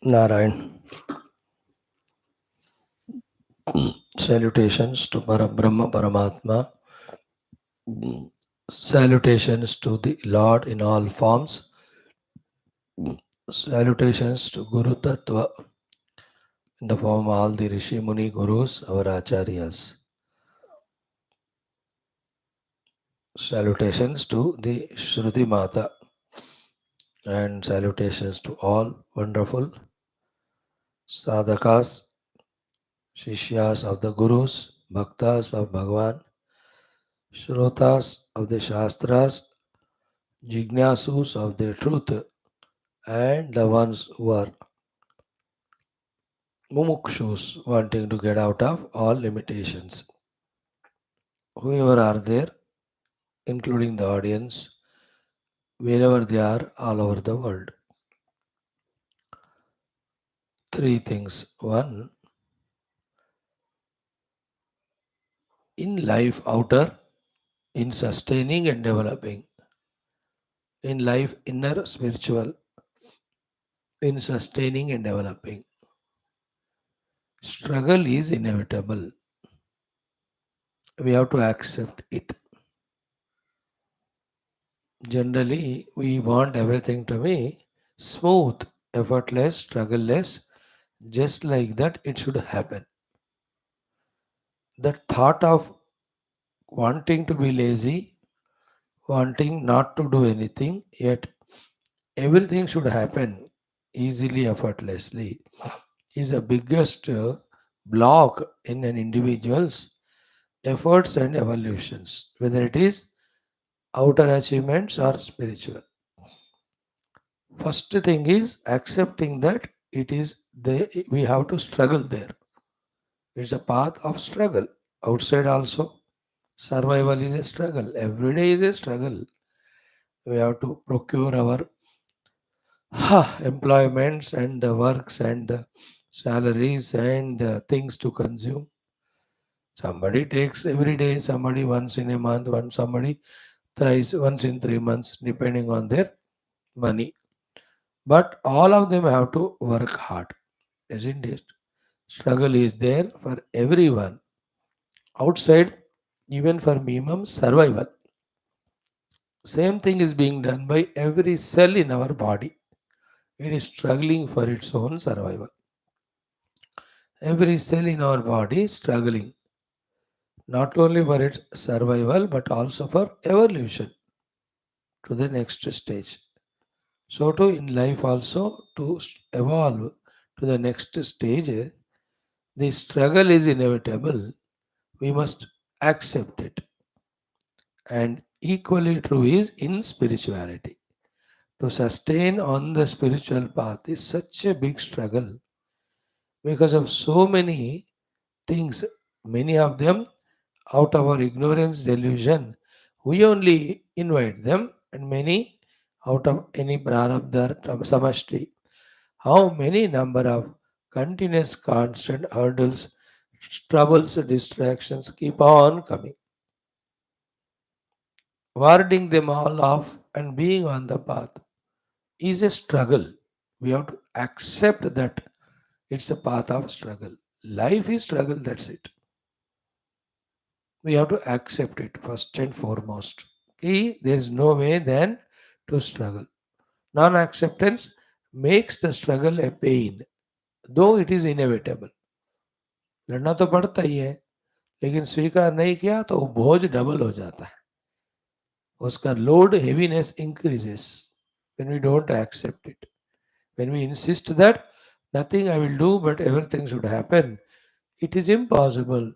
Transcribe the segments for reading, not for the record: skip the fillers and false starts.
Narayan. Salutations to Parabrahma Paramatma. Salutations to the Lord in all forms. Salutations to Guru Tattva in the form of all the Rishi Muni Gurus, our Acharyas. Salutations to the Shruti Mata and salutations to all wonderful sadhakas, shishyas of the Gurus, bhaktas of Bhagavan, shrotas of the Shastras, jignasus of the truth, and the ones who are mumukshus wanting to get out of all limitations. Whoever are there, including the audience, wherever they are, all over the world. Three things. One, in life, outer, in sustaining and developing. In life, inner, spiritual, in sustaining and developing. Struggle is inevitable. We have to accept it. Generally, we want everything to be smooth, effortless, struggleless, just like that it should happen. The thought of wanting to be lazy, wanting not to do anything, yet everything should happen easily, effortlessly, is the biggest block in an individual's efforts and evolutions, whether it is outer achievements or spiritual. First thing is accepting that it is the we have to struggle there. It's a path of struggle. Outside also, survival is a struggle. Every day is a struggle. We have to procure our employments and the works and the salaries and the things to consume. Somebody takes every day, somebody once in a month, somebody thrice, once in 3 months, depending on their money. But all of them have to work hard, isn't it? Struggle is there for everyone. Outside, even for minimum survival. Same thing is being done by every cell in our body. It is struggling for its own survival. Every cell in our body is struggling, not only for its survival but also for evolution to the next stage. So, to in life also to evolve to the next stage, the struggle is inevitable. We must accept it. And equally true is in spirituality. To sustain on the spiritual path is such a big struggle because of so many things, many of them out of our ignorance, delusion. We only invite them, and many out of any prarabdha, samashti. How many number of continuous, constant hurdles, troubles, distractions keep on coming, warding them all off and being on the path is a struggle. We have to accept that it's a path of struggle. Life is struggle, that's it. We have to accept it first and foremost. Okay? There's no way then to struggle. Non acceptance makes the struggle a pain, though it is inevitable. लड़ना तो पड़ता ही है, लेकिन स्वीकार नहीं किया तो वो बोझ डबल हो जाता है. उसका load heaviness increases when we don't accept it. When we insist that nothing I will do but everything should happen, it is impossible.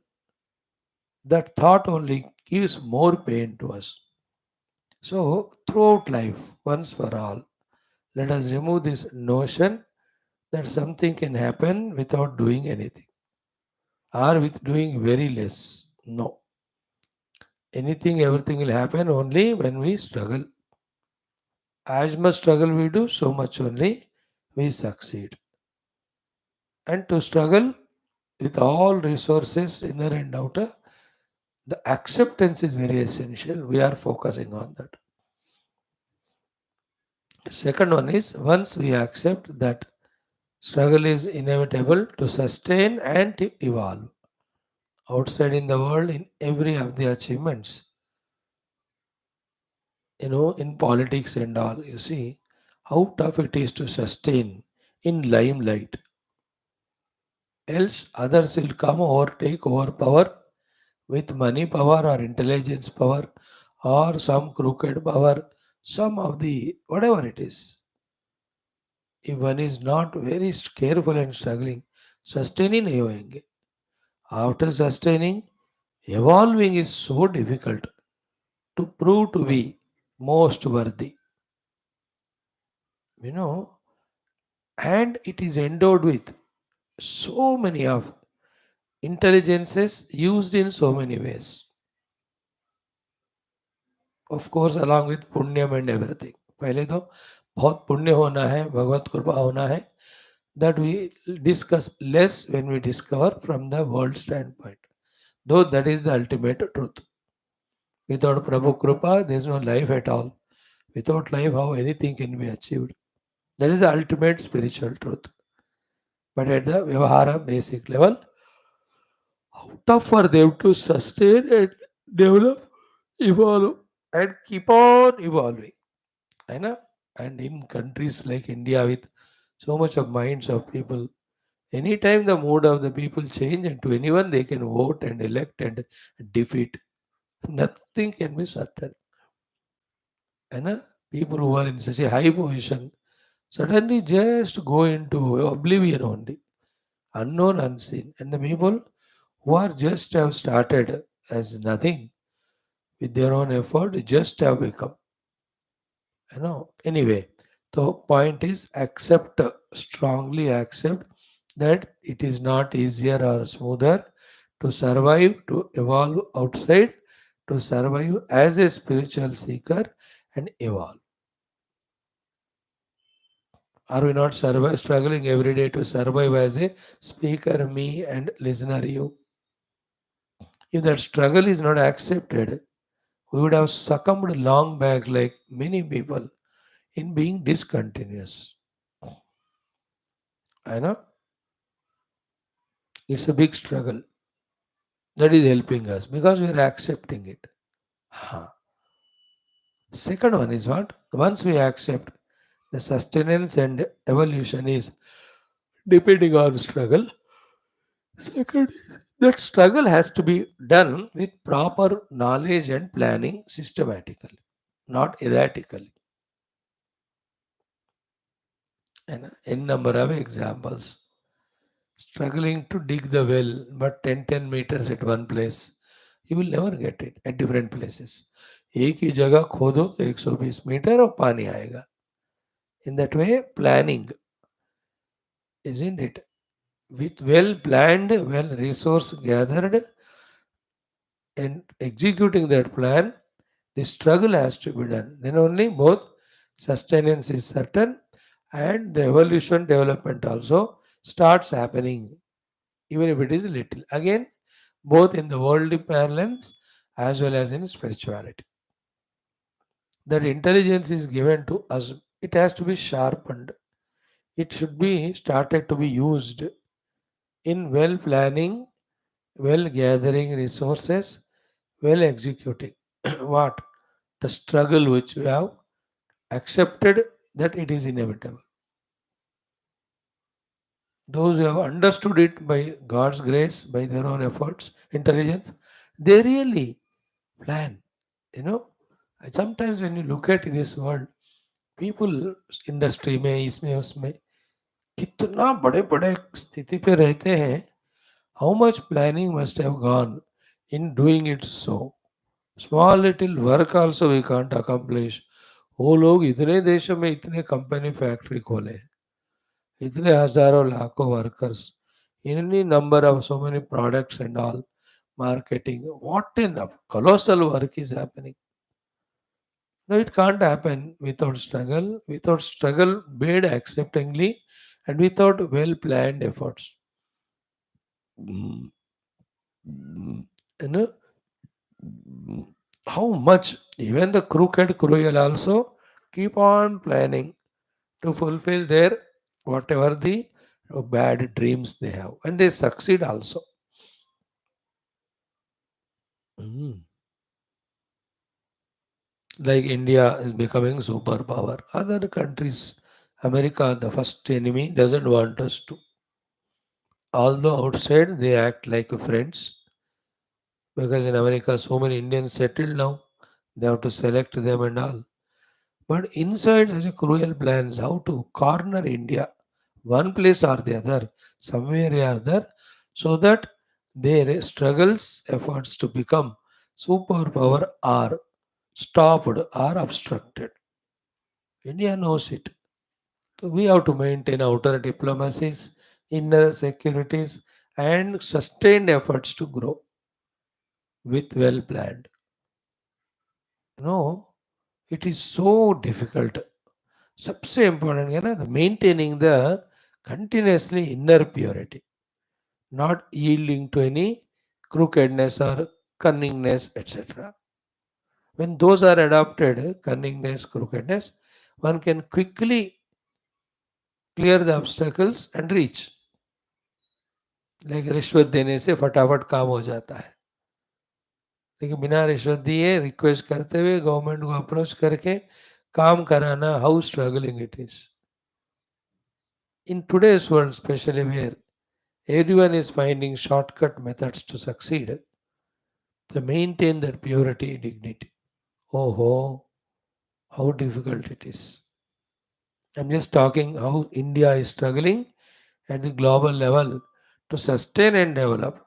That thought only gives more pain to us. So, throughout life, once for all, let us remove this notion that something can happen without doing anything or with doing very less. No. Anything, everything will happen only when we struggle. As much struggle we do, so much only we succeed. And to struggle with all resources, inner and outer, the acceptance is very essential. We are focusing on that. Second one is once we accept that Struggle is inevitable to sustain and to evolve. Outside in the world, in every of the achievements, in politics and all, you see how tough it is to sustain in limelight. Else, others will come overtake, overpower with money power or intelligence power or some crooked power, some of the whatever it is. If one is not very careful and struggling, sustaining नहीं after sustaining, evolving is so difficult to prove to be most worthy. You know, and it is endowed with so many of intelligences used in so many ways. Of course, along with punyam and everything. पहले तो बहुत पुण्य होना है, भगवत कृपा होना है. That we discuss less when we discover from the world standpoint. Though that is the ultimate truth. Without Prabhu Kripa, there is no life at all. Without life, how anything can be achieved? That is the ultimate spiritual truth. But at the Vyavahara basic level, how tough for them to sustain and develop, evolve, and keep on evolving. I know. And in countries like India with so much of minds of people, anytime the mood of the people change and to anyone they can vote and elect and defeat. Nothing can be certain. And people who are in such a high position suddenly just go into oblivion only, unknown, unseen. And the people who are just have started as nothing with their own effort just have become. Anyway, the point is accept, strongly accept that it is not easier or smoother to survive, to evolve outside, to survive as a spiritual seeker and evolve. Are we not struggling every day to survive as a speaker, me, and listener, you? If that struggle is not accepted, we would have succumbed long back, like many people, in being discontinuous. I know it's a big struggle that is helping us because we are accepting it. Huh. Second one is what? Once we accept the sustenance and evolution is depending on struggle, second is that struggle has to be done with proper knowledge and planning systematically, not erratically. And n number of examples. Struggling to dig the well, but 10 meters at one place, you will never get it at different places. एक ही जगह खोदो 120 metre और पानी आएगा. In that way, planning, isn't it? With well planned, well resource gathered, and executing that plan, the struggle has to be done. Then only both sustenance is certain and the evolution development also starts happening, even if it is little. Again, both in the worldly parlance as well as in spirituality. That intelligence is given to us, it has to be sharpened. It should be started to be used in well planning, well gathering resources, well executing. What? The struggle which we have accepted that it is inevitable. Those who have understood it by God's grace, by their own efforts, intelligence, they really plan. You know, sometimes when you look at this world, people industry में इसमें उसमें कितना बड़े बड़े स्थिति पे रहते हैं. How much planning must have gone in doing it so? Small little work also we can't accomplish. वो लोग इतने देशों में इतने कंपनी फैक्ट्री खोले हैं, इतने हजारों लाखों workers, any number of so many products and all, marketing. What a colossal work is happening. No, it can't happen without struggle, made acceptingly, and without well planned efforts. Mm. You know, how much even the crooked cruel also keep on planning to fulfill their whatever the bad dreams they have, and they succeed also. Mm. Like India is becoming superpower. Other countries, America, the first enemy, doesn't want us to. Although outside they act like friends, because in America so many Indians settled now, they have to select them and all. But inside such a cruel plans how to corner India, one place or the other, somewhere or other, so that their struggles, efforts to become superpower are stopped or obstructed. India knows it. So we have to maintain outer diplomacies, inner securities, and sustained efforts to grow with well planned. No, it is so difficult. सबसे important है ना, the maintaining the continuously inner purity, not yielding to any crookedness or cunningness, etc. When those are adopted, cunningness, crookedness, one can quickly clear the obstacles and reach. Like रिश्वत देने से फटाफट काम हो जाता है, लेकिन बिना रिश्वत दिए रिक्वेस्ट करते हुए गवर्नमेंट को अप्रोच करके काम कराना, how struggling it is in today's world, especially where everyone is finding shortcut methods to succeed, to maintain that purity, dignity. Oh, how difficult it is. I'm just talking how India is struggling at the global level to sustain and develop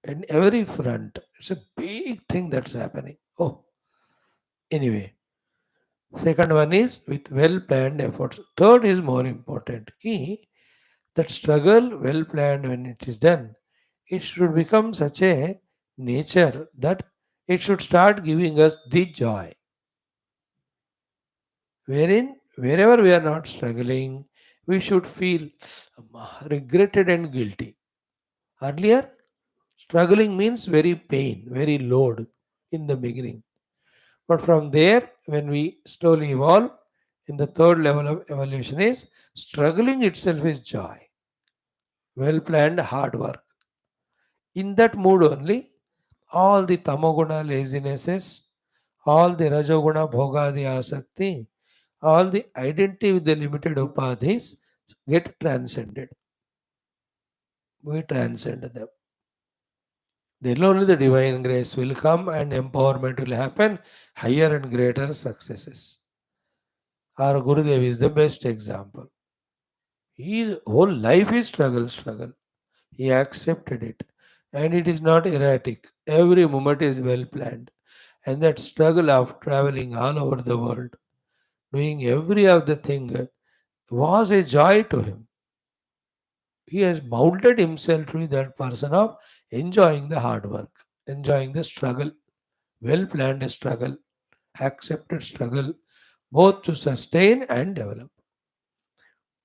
in every front. It's a big thing that's happening. Oh, anyway, second one is with well planned efforts. Third is more important. Key that struggle well planned when it is done, it should become such a nature that it should start giving us the joy. Wherein, wherever we are not struggling, we should feel regretted and guilty. Earlier, struggling means very pain, very load in the beginning. But from there, when we slowly evolve, in the third level of evolution is struggling itself is joy. Well planned hard work. In that mood only, all the tamoguna lazinesses, all the rajoguna bhogadi asakti, all the identity with the limited upadhis get transcended. We transcend them. Then only the divine grace will come and empowerment will happen, higher and greater successes. Our Gurudev is the best example. His whole life is struggle, struggle. He accepted it. And it is not erratic. Every moment is well planned. And that struggle of traveling all over the world, doing every other thing, was a joy to him. He has molded himself to be that person of enjoying the hard work, enjoying the struggle, well planned struggle, accepted struggle, both to sustain and develop.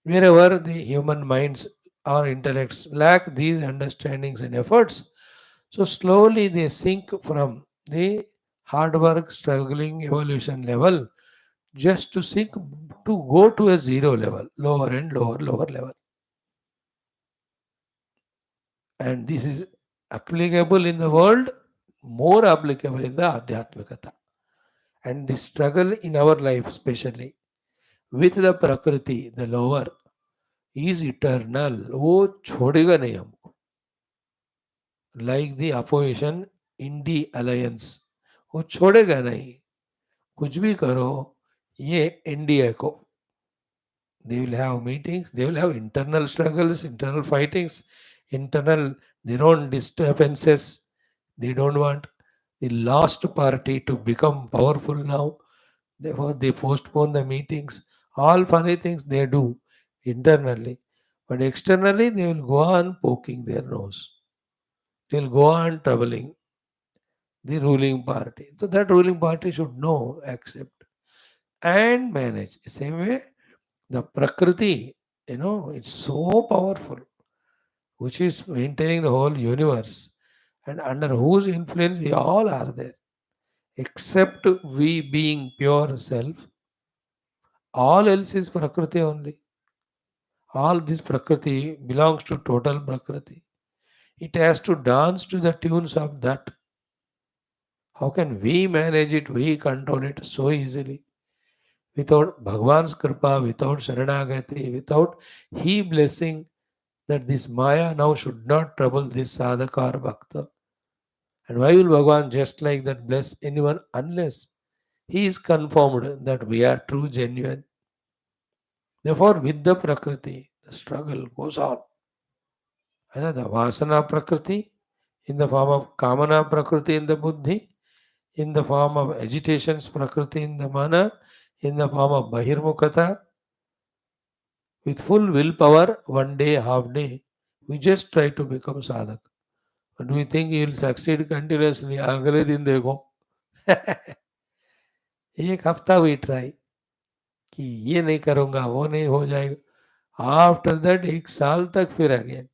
Wherever the human minds or intellects lack these understandings and efforts, so slowly they sink from the hard work, struggling evolution level just to sink to go to a zero level, lower and lower, lower level. And this is applicable in the world, more applicable in the Adhyatmikata. And the struggle in our life, especially with the Prakriti, the lower, is eternal. वो छोड़ेगा नहीं हमको. Like the opposition Indie Alliance, वो छोड़ेगा नहीं. कुछ भी करो, ये इंडिया को. They will have meetings, they will have internal struggles, internal fightings, internal their own disturbances. They don't want the last party to become powerful now. Therefore, they postpone the meetings. All funny things they do internally. But externally, they will go on poking their nose. They will go on troubling the ruling party. So that ruling party should know, accept, and manage. Same way, the Prakriti, it's so powerful, which is maintaining the whole universe, and under whose influence we all are there. Except we being pure self, all else is Prakriti only. All this Prakriti belongs to total Prakriti. It has to dance to the tunes of that. How can we manage it, we control it so easily? Without Bhagwan's Kripa, without Sharanagati, without He blessing that this Maya now should not trouble this sadhaka or bhakta. And why will Bhagwan just like that bless anyone unless He is confirmed that we are true, genuine? Therefore, with the Prakriti, the struggle goes on. And the Vasana Prakriti in the form of Kamana Prakriti in the Buddhi, in the form of agitations Prakriti in the Mana, in the form of Bahirmukata, with full willpower, one day, half day, we just try to become sadhak. But we think he will succeed continuously. अगले दिन देखो एक हफ्ता we try कि ये नहीं करूँगा वो नहीं हो जाएगा आफ्टर दैट एक साल तक फिर again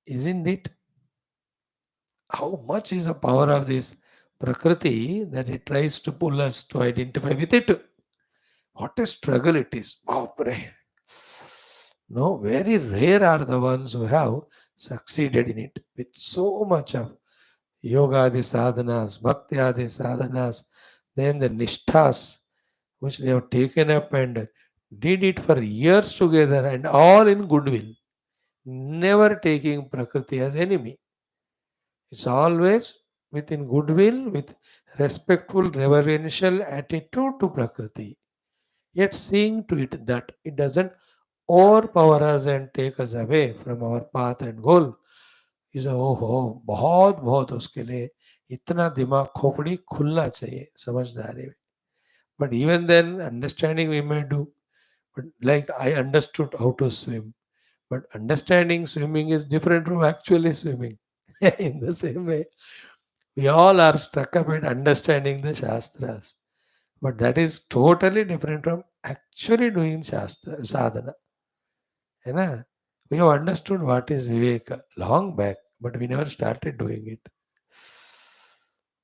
isn't it how much is the power of this prakriti that it tries to pull us to identify with it what a struggle it is Baapre. No, very rare are the ones who have succeeded in it with so much of yoga adi sadhanas, bhakti adi sadhanas, then the nishthas which they have taken up and did it for years together and all in goodwill, never taking Prakriti as enemy. It's always within goodwill, with respectful, reverential attitude to Prakriti. Yet seeing to it that it doesn't overpower us and take us away from our path and goal. इसे ओहो बहुत बहुत उसके लिए इतना दिमाग खोपड़ी खुलना चाहिए समझदारी में but even then understanding we may do but like I understood how to swim but understanding swimming is different from actually swimming in the same way we all are stuck up in understanding the shastras but that is totally different from actually doing shastra sadhana है ना we have understood what is viveka long back but we never started doing it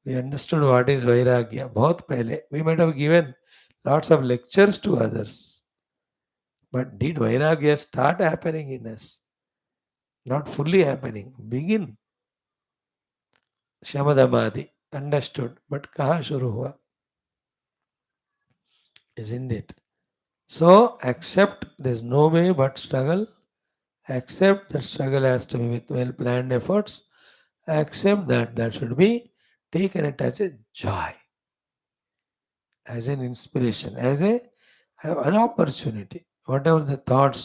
we understood what is vairagya बहुत पहले we might have given lots of lectures to others but did vairagya start happening in us not fully happening begin shamadamadi understood but कहाँ शुरू हुआ isn't it so accept there's no way but struggle accept that struggle has to be with well planned efforts accept that that should be taken it as a joy as an inspiration as a an opportunity whatever the thoughts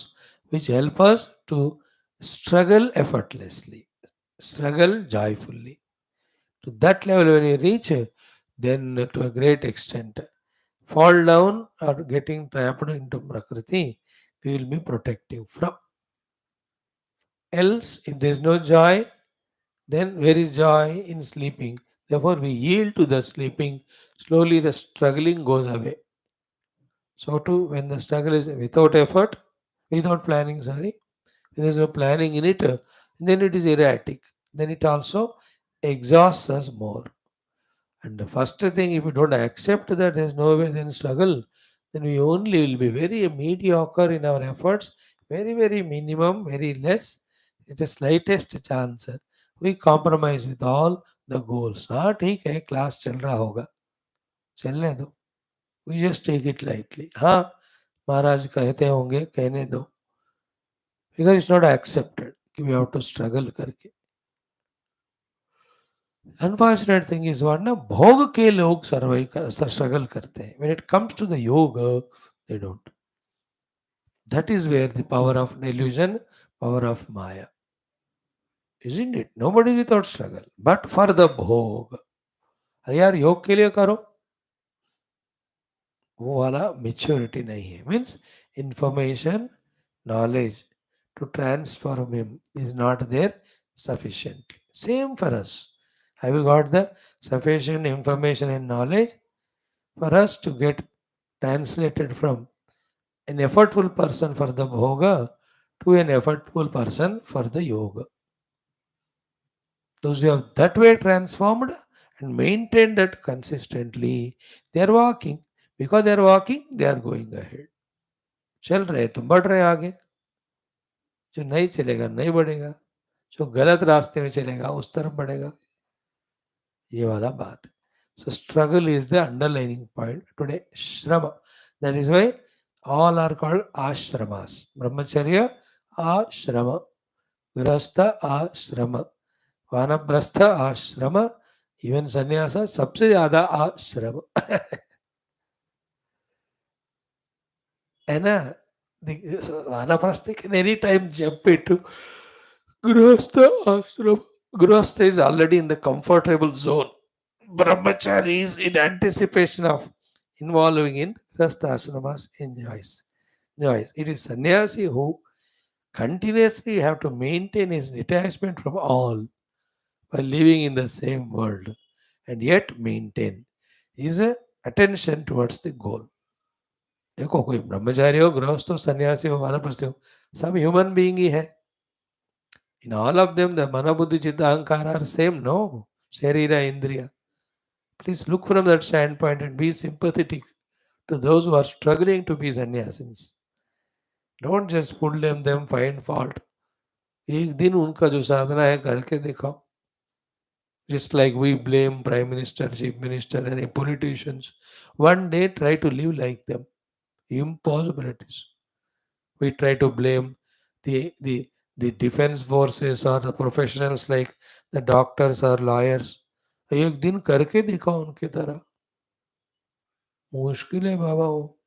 which help us to struggle effortlessly struggle joyfully to that level when you reach then to a great extent fall down or getting trapped into prakriti we will be protective from else if there is no joy then where is joy in sleeping therefore we yield to the sleeping slowly the struggling goes away so too when the struggle is without effort without planning sorry when there is no planning in it then it is erratic then it also exhausts us more. And the first thing, if we don't accept that there's no way then struggle, then we only will be very mediocre in our efforts, very, very minimum, very less. It is slightest chance. We compromise with all the goals. हाँ ठीक है class चल रहा होगा चलने दो we just take it lightly हाँ महाराज कहते होंगे कहने दो because it's not accepted कि we have to struggle करके अनफॉर्चुनेट थिंग इज व्हाट ना भोग के लोग सर्वाइव स्ट्रगल करते हैं when it comes to the yog they don't that is where the power of delusion power of maya isn't it nobody is without struggle but for the भोग अरे यार योग के लिए करो वो वाला मेच्योरिटी नहीं है means information knowledge to transform him is not there sufficiently same for us have you got the sufficient information and knowledge for us to get translated from an effortful person for the bhoga to an effortful person for the yoga. Those who have that way transformed and maintained that consistently, they are walking. Because they are walking, they are going ahead. चल रहे तुम बढ़ रहे आगे, जो नहीं चलेगा नहीं बढ़ेगा, जो गलत रास्ते में चलेगा उस तरफ बढ़ेगा, ये वाला बात है. So struggle is the underlining point today. Shrama. That is why all are called ashramas. Brahmacharya, ashrama. Grahastha, ashrama. Vanaprastha, ashrama. Even sannyasa, सबसे ज़्यादा आश्रम है ना. Vanaprastha can any time jump into Grahastha ashram. Grahastha is already in the comfortable zone. Brahmachari is in anticipation of involving in Grahastha ashramas enjoys. Joys. It is sannyasi who continuously have to maintain his detachment from all while living in the same world and yet maintain his attention towards the goal. देखो कोई ब्रह्मचारी हो, गृहस्थ हो, सन्यासी हो, वानप्रस्थ हो, सब ह्यूमन बीइंग ही है. In all of them, the mana, buddhi, chitta, ahankara are same, no? Sharira, indriya. Please look from that standpoint and be sympathetic to those who are struggling to be sannyasins. Don't just pull them find fault. एक दिन उनका जो साधना है करके दिखाओ. Just like we blame prime minister, chief minister, and politicians, one day try to live like them. Impossible it is. We try to blame the the the defense forces or the professionals like the doctors or lawyers. एक दिन करके दिखाओ उनकी तरह. मुश्किल है बाबा वो.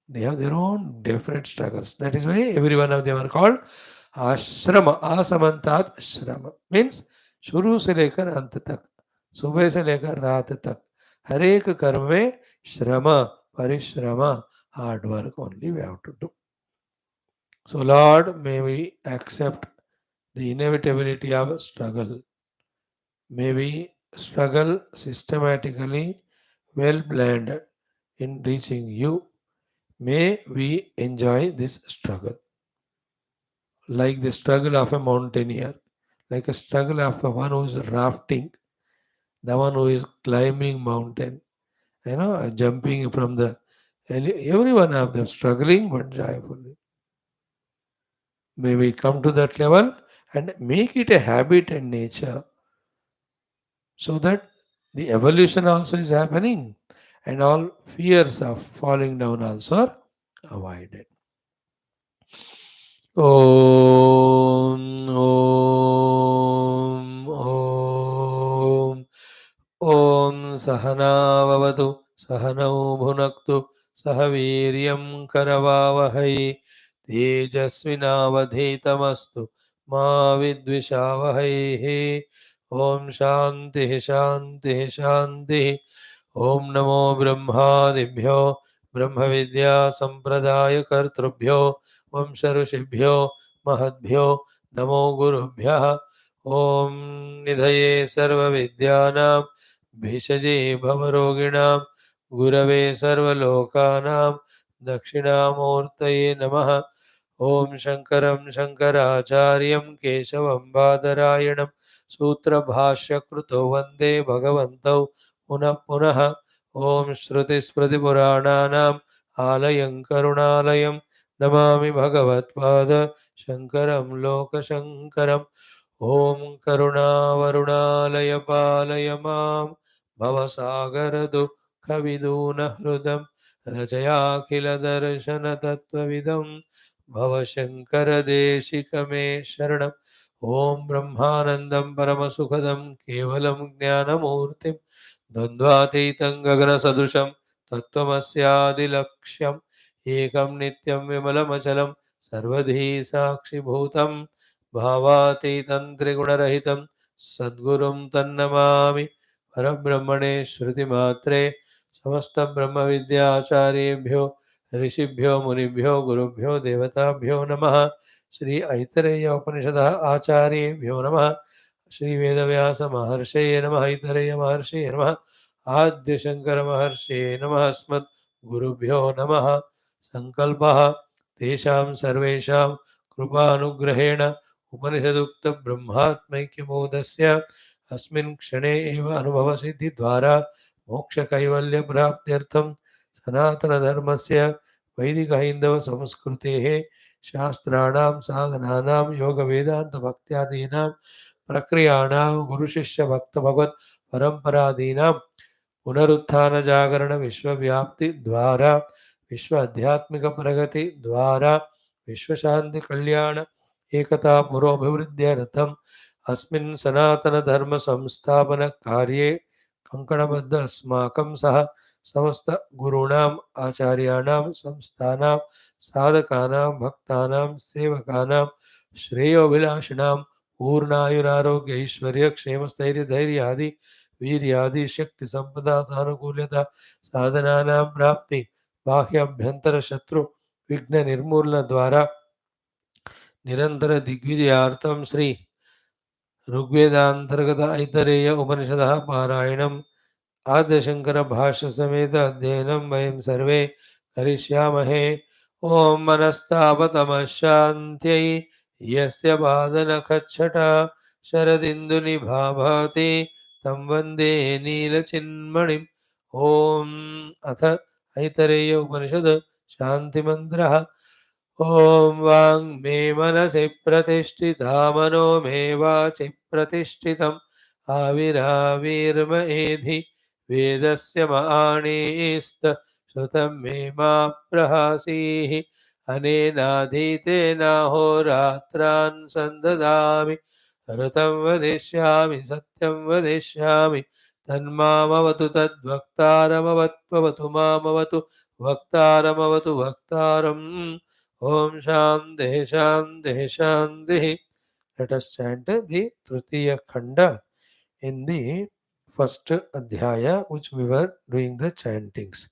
They have their own different struggles. That is why every one of them are called आश्रम. आसमंतात श्रम मीन्स शुरू से लेकर अंत तक, सुबह से लेकर रात तक, हर एक कर्म में श्रम, परिश्रम, hard work only we have to do. So Lord, may we accept the inevitability of struggle. May we struggle systematically, well planned in reaching you. May we enjoy this struggle. Like the struggle of a mountaineer, like a struggle of a one who is rafting, the one who is climbing mountain, jumping from the, every one of them struggling but joyfully. May we come to that level and make it a habit and nature so that the evolution also is happening and all fears of falling down also are avoided. Om, Om, Om. Om Sahana Vavatu Sahanau Bhunaktu Sahaviryam Karavavahai Tejasvinavadhitamastu Ma Vidvishavahai. Om Shanti Shanti Shanti. Om Namo Brahmadibhyo Brahma Vidya Sampradaya Kartrubhyo Vamsha Rishibhyo Mahadbhyo Namo Gurubhyaha. Om Nidhaye Sarva Vidyanam भिषजे भवरोगिणां गुरवे सर्वलोकानां दक्षिणामूर्तये नमः. ओम शंकरं शंकराचार्यं केशवं बादरायणं सूत्रभाष्यकृतो वन्दे भगवन्तौ पुनः पुनः. ओम श्रुतिस्मृतिपुराणानाम् आलयं करुणालयं नमामि भगवत्पाद शंकरं लोकशंकरम्. ओम करुणावरुणालय पालय माम् भवसागरदुःखविदूनहृदं रचयाखिलदर्शनतत्त्वविदं भवशङ्करदेशिकमे शरणम्. ॐ ब्रह्मानन्दं परमसुखदं केवलं ज्ञानमूर्तिं द्वन्द्वातीतं गगनसदृशं तत्त्वमस्यादिलक्ष्यम् एकं नित्यं विमलमचलं सर्वधी साक्षिभूतं भावातीतं त्रिगुणरहितं सद्गुरुं तन्नमामि. परब्रह्मणे श्रुतिमात्रे समस्त ब्रह्म विद्याचार्येभ्यो ऋषिभ्यो मुनिभ्यो गुरुभ्यो देवताभ्यो नमः. श्री ऐतरेय उपनिषद आचार्येभ्यो नमः. श्री वेदव्यास महर्षये नमः. ऐतरेय महर्षये नमः. आद्य शंकर महर्षये नमः. अस्मत् गुरुभ्यो नमः. संकल्पः तेषां सर्वेषां कृपानुग्रहेण उपनिषदुक्त ब्रह्मात्मैक्यबोधस्य अस्मिन् क्षणे एव अनुभवसिद्धिद्वारा मोक्षकैवल्यप्राप्त्यर्थं सनातनधर्मस्य वैदिकहैन्दवसंस्कृतेः शास्त्राणां साधनानां योगवेदान्तभक्त्यादीनां प्रक्रियाणां गुरुशिष्यभक्तभगवत्परम्परादीनां पुनरुत्थानजागरण विश्वव्याप्ति द्वारा विश्व आध्यात्मिक प्रगति द्वारा विश्वशांति कल्याण एकता पुरोभिवृद्ध्यर्थम् अस्मिन् सनातन धर्म संस्थापन कार्ये कंकणबद्ध अस्माकं सह समस्त गुरूणाम् आचार्याणां संस्थानां साधकानां भक्तानां सेवकानां श्रेयोभिलाषिणां पूर्णायुरारोग्य ऐश्वर्य क्षेम स्थैर्य धैर्य आदि वीर्यादि शक्ति संपदा सानुकूल्यता साधनानां प्राप्ति बाह्याभ्यंतर शत्रु विघ्न निर्मूलन द्वारा निरंतर दिग्विजयार्थं श्री ऋग्वेदांतर्गत ऐतरेय उपनिषदः पारायणम् आद्यशंकर भाष्य समेत अध्ययनं वयं सर्वे करिष्यामहे। ओम मनस्तापतमः यस्य बादनखच्छटा शरदिन्दुनिभाभाति तं वन्दे नीलचिन्मणिम्। ओम अथ ऐतरेय उपनिषद शांति मंत्रः। ओम वाङ्मे मनसि प्रतिष्ठिता मनो मे वाचि प्रतिष्ठितम् आविराविर्मएधि वेदस्य माणीस्त श्रुतं मे मा प्रहासीः अनेनाधीतेनाहोरात्रान् सन्ददामि ऋतं वदिष्यामि सत्यं वदिष्यामि तन्मामवतु तद्वक्तारमवत्ववतु मामवतु वक्तारमवतु वक्तारम्। ओम शांति शांति शांति। Let us chant the Tritiya Khanda in the first Adhyaya which we were doing the chantings.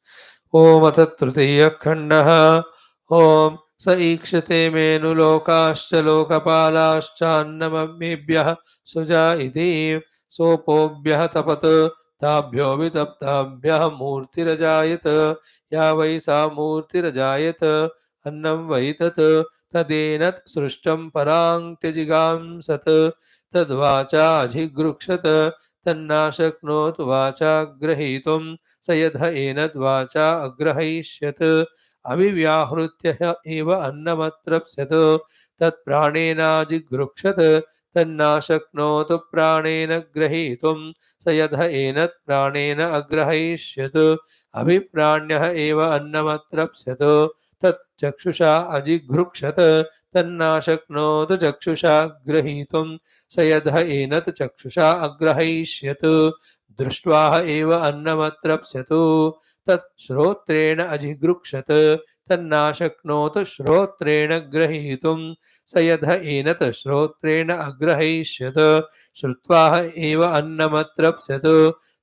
Om Atat Tritiya Khanda. Om स ईक्षते मेनुलोकाश्च लोकपालाश्चान्नमम्मेभ्यः सुजा इति सोपोभ्यः तपत् ताभ्यो वितप्ताभ्यः मूर्तिरजायत या वै सा मूर्तिरजायत अन्नं वै तत् तदेनत् सृष्टं परां त्यजिगांसत् तद्वाचा अजिगृक्षत तन्नाशक्नोतु वाचा ग्रहीतुं स यद् एनद्वाचा अग्रहयिष्यत् अविव्याहृत्य एव अन्नमत्रप्स्यत् तत्प्राणेनाजिगृक्षत तन्नाशक्नोतु प्राणेन ग्रहीतुं स यद् एनत् प्राणेन अग्रहयिष्यत् अभिप्राण्यः एव अन्नमत्रप्स्यत् तच्चक्षुषा अजिघृक्षत तन्नाशक्नोतु चक्षुषा ग्रहीतुं स यद् एनत् चक्षुषा अग्रहयिष्यत् दृष्ट्वा एव अन्नमत्रप्स्यत् तच्छ्रोत्रेण अजिगृक्षत तन्नाशक्नोतु श्रोत्रेण ग्रहीतुं स यद् एनत् श्रोत्रेण अग्रहयिष्यत् श्रुत्वा एव अन्नमत्रप्स्यत्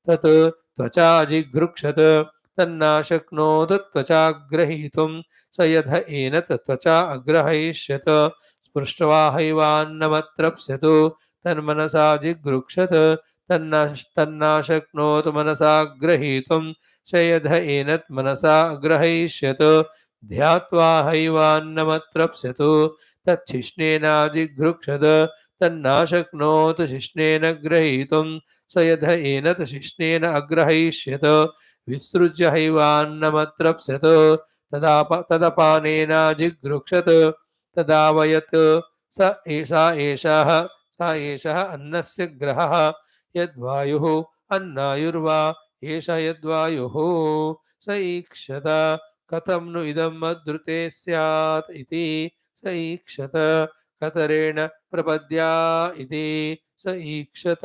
तत् त्वचाजिगृक्षत तन्नाशक्नोतु त्वचा ग्रहीतुं स यद् एनत् त्वचा अग्रहयिष्यत् स्पृष्ट्वा हैवान्नमत्रप्स्यत् तन्मनसा जिगृक्षत तन्नाशक्नोतु मनसा ग्रहीतुं स यद् एनत् मनसा ग्रहयिष्यत् ध्यात्वा हैवान्नमत्रप्स्यत् तच्छिष्णेनाजिघृक्षत तन्नाशक्नोतु शिष्णेन ग्रहीतुं स यद् एनत् शिष्णेन अग्रहयिष्यत् विसृज्य हैवान्नमत्रप्स्यत् तदपानेनाजिघृक्षत तदावयत् सा एषः अन्नस्य ग्रहः यद्वायुः अन्नायुर्वा एष यद्वायुः स ईक्षत कथं नु इदं मद्रुते स्यात् इति स ईक्षत कतरेण प्रपद्या इति स ईक्षत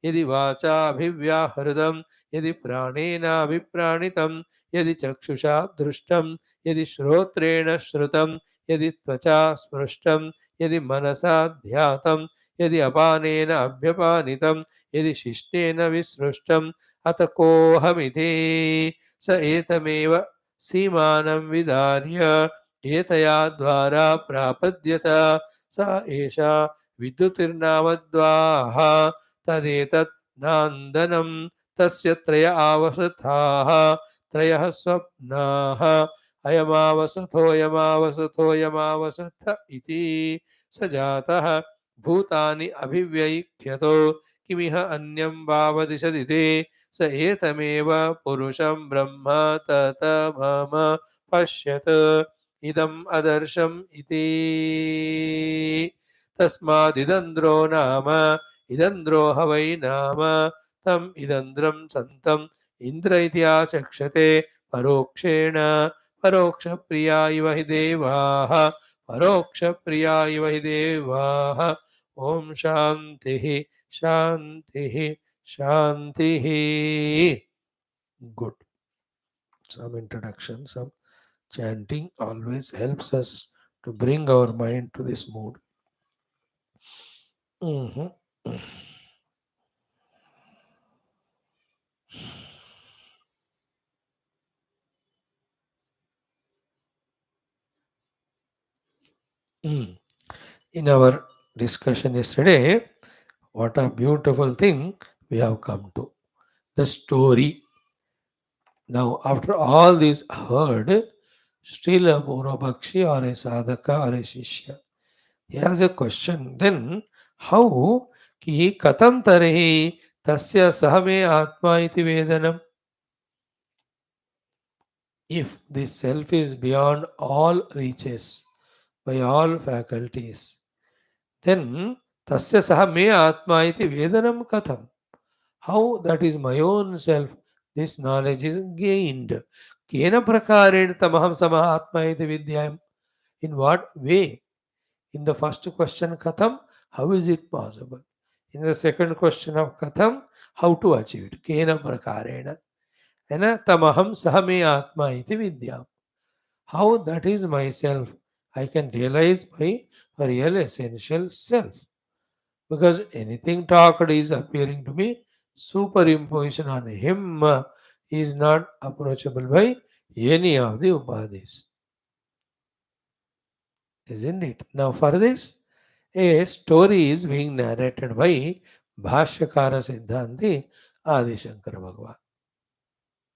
यदि वाचा अभिव्याहृतं यदि प्राणेनाभिप्राणितं यदि चक्षुषा दृष्टं यदि श्रोत्रेण श्रुतं यदि त्वचा स्पृष्टं यदि मनसा ध्यातं यदि अपानेन अभ्यपानितं यदि शिष्टेन विसृष्टम् अत कोऽहमिति स एतमेव सीमानं विदार्य एतया द्वारा प्रापद्यत सा एषा विद्युतिर्नामद्वाः तदेतत् नान्दनं तस्य त्रय आवसथाः त्रयः स्वप्नाः अयमावसथोऽयमावसथोऽयमावसथ इति स जातः भूतानि अभिव्ययिख्यतो किमिह अन्यं भावदिशति ते स एतमेव पुरुषं ब्रह्म ततमम पश्यत इदम् अदर्शम् इति तस्मादिदन्द्रो नाम इदन्द्रो ह वै नाम तम् इदन्द्रं सन्तम् इन्द्र इति आचक्षते परोक्षेण परोक्षप्रिया इव हि देवाः परोक्षप्रिया इव हि देवाः ॐ शान्तिः शान्तिः शान्तिः. Good. Some introduction, some chanting always helps us to bring our mind to this mood. Mhm. Mm. In our discussion yesterday, what a beautiful thing we have come to. The story. Now, after all this heard, still a Purvapakshi or a Sadhaka or a Shishya, he has a question. Then, how ki katam tarehi tasya sahame atma iti vedanam? If this self is beyond all reaches, by all faculties, then tasya saha me atma iti vedanam katham. How that is my own self, this knowledge is gained. Kena prakarena tamaham samaha atma iti vidyayam. In what way? In the first question, katham, how is it possible? In the second question of katham, how to achieve it? Kena prakarena. And tamaham sahame atma iti vidyam. How that is myself, I can realize my real essential self. Because anything talked is appearing to be superimposition on him is not approachable by any of the upadhis. Isn't it? Now for this, a story is being narrated by Bhashyakara Siddhanti Adi Shankara Bhagavan.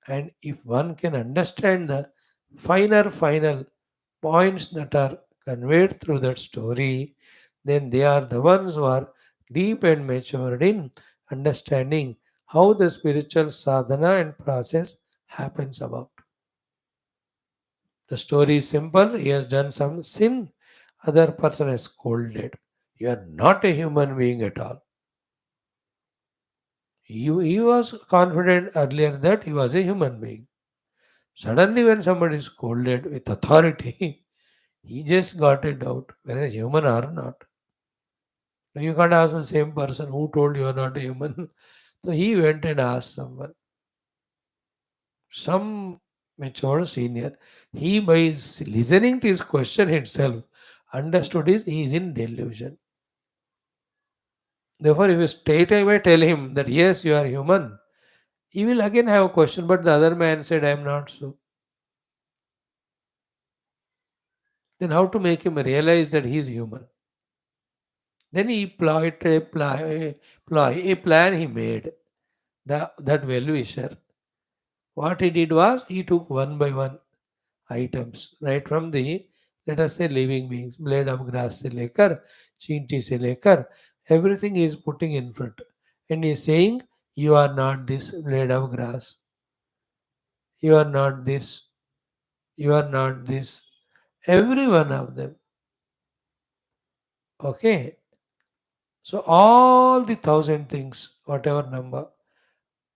And if one can understand the final points that are conveyed through that story, then they are the ones who are deep and matured in understanding how the spiritual sadhana and process happens about. The story is simple. He has done some sin, other person is scolded. You are not a human being at all. He was confident earlier that he was a human being. Suddenly, when somebody is scolded with authority, he just got a doubt whether he's human or not. Now, you can't ask the same person who told you are not a human. So he went and asked someone, some mature senior. He, by listening to his question itself, understood he is in delusion. Therefore, if you straight away tell him that yes, you are human, he will again have a question, but the other man said, I am not so. Then how to make him realize that he is human? Then he a plan he made. That well-wisher. What he did was he took one by one items right from the, let us say, living beings, blade of grass se lekar, chinti se lekar, everything he is putting in front. And he is saying, you are not this blade of grass. You are not this. You are not this. Every one of them. Okay. So all the thousand things, whatever number,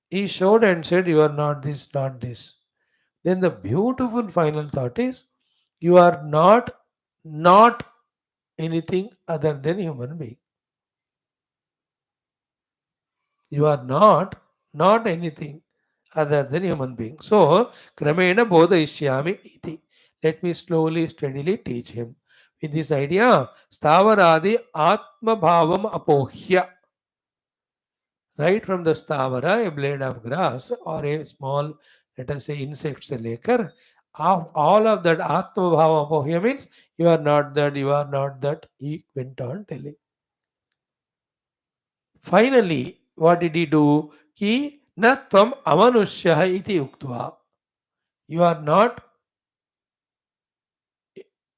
he showed and said, you are not this, not this. Then the beautiful final thought is, you are not anything other than human being. You are not anything other than human being. So, Kramena Bodhaishyami iti. Let me slowly, steadily teach him. With this idea, Stavaradi Atma Bhavam Apohya. Right from the stavara, a blade of grass or a small, let us say, insect se lekar, all of that Atma Bhava Apohya means you are not that, you are not that. He went on telling. Finally, what did he do? Ki na tvam amanushya iti uktva. You are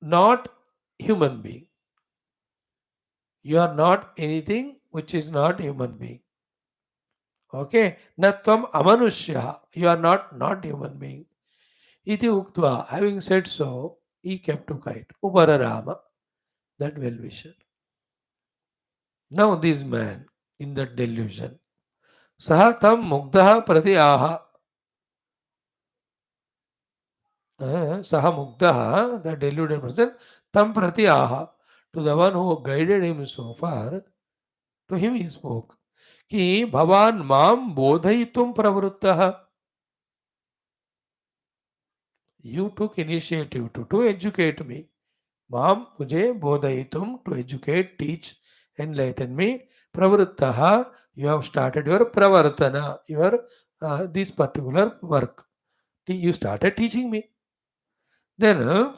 not human being. You are not anything which is not human being. Okay, natvam amanushya, you are not human being. Iti uktva, having said so, he kept quiet. Upararama, that well-wisher. Now this man in that delusion, Sahatam mugdaha prati aha. Saha mugdaha, the deluded person, tam prati aha. To the one who guided him so far, to him he spoke. Ki bhavan mam bodhayitum pravruttaha. You took initiative to educate me. Mam mujhe bodhayitum, to educate, teach, enlighten me. Pravruttaha, you have started your pravartana, your this particular work. You started teaching me. Then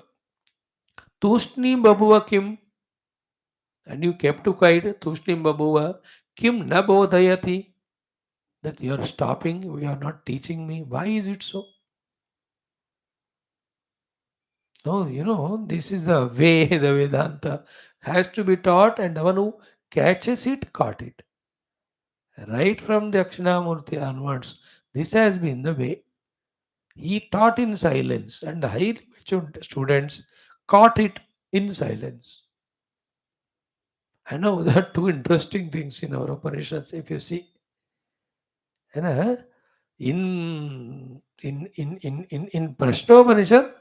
tushni babuva kim, and you kept quiet. Tushni babuva kim na bodhayati, that you are stopping, you are not teaching me. Why is it so? No, this is the way the Vedanta has to be taught, and the one who catches it, caught it. Right from the Akshinamurti onwards, this has been the way. He taught in silence, and the highly matured students caught it in silence. I know there are two interesting things in our Upanishads, if you see. And, in Prashnopanishad,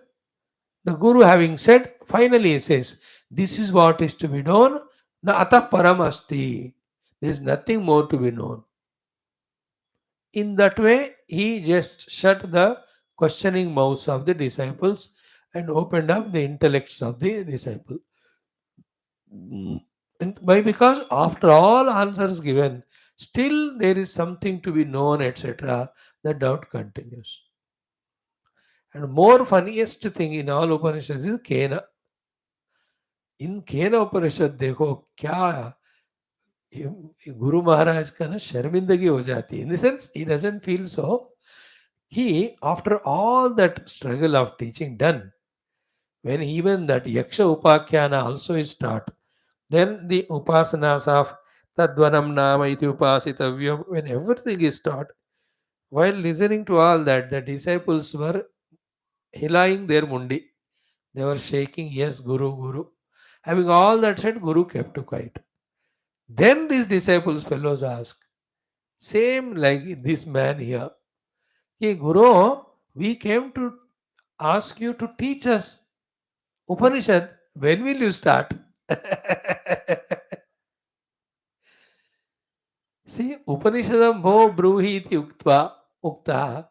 the Guru having said, finally he says, this is what is to be known, na ata paramasti. There is nothing more to be known. In that way, he just shut the questioning mouths of the disciples and opened up the intellects of the disciple. And why? Because after all answers given, still there is something to be known, etc. The doubt continues. And more funniest thing in all Upanishads is Kena. इन केन उपनिषद देखो क्या गुरु महाराज का ना शर्मिंदगी हो जाती है in the sense he doesn't feel so he after all that struggle of teaching done when even that yaksha upakyana also is taught then the upasanas of tadvanam nama iti upasitavyam when everything is taught while listening to all that the disciples were hilaying their mundi. They were shaking, yes, Guru, Guru. Having all that said, Guru kept quiet. Then these disciples, fellows ask, same like this man here, hey, Guru, we came to ask you to teach us Upanishad. When will you start? See, Upanishadam bho bruhi iti ukta.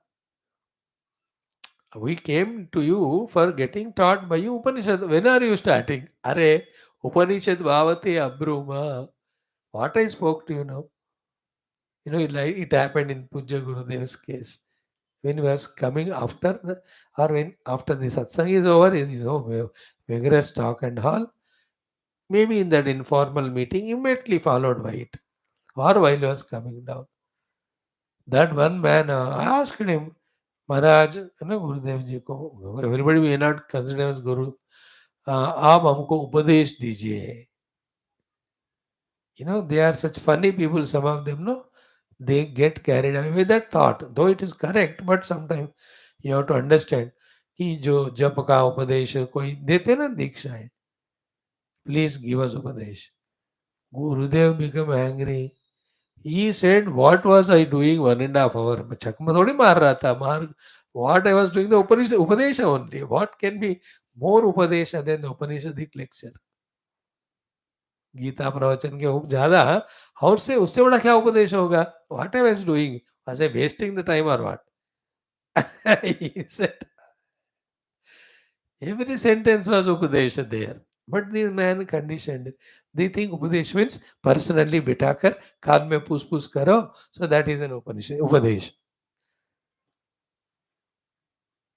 We came to you for getting taught by you Upanishad. When are you starting? Are Upanishad bhavati abruma. What I spoke to you now. It happened in Pujya Gurudev's case. When he was coming after, or when after the satsang is over, is so vigorous talk and all. Maybe in that informal meeting, immediately followed by it. Or while he was coming down. That one man, I asked him, महाराज है ना गुरुदेव जी को everybody we not consider as guru आप हमको उपदेश दीजिए they are such funny people some of them no they get carried away with that thought though it is correct but sometimes you have to understand कि जो जप का उपदेश कोई देते ना दीक्षाएं प्लीज गिव अस उपदेश गुरुदेव become angry he said what was I doing 1.5 hour मैं चकमा थोड़ी मार रहा था मार what I was doing the Upanishad only what can be more Upadesha than the Upanishadic lecture Gita प्रवचन के ज्यादा और से उससे बड़ा क्या उपदेश होगा what I was doing was I wasting the time or what he said every sentence was Upadesha there but this man conditioned they think Upadesh means personally बिठाकर कान में पूछ करो so that is an Upadesh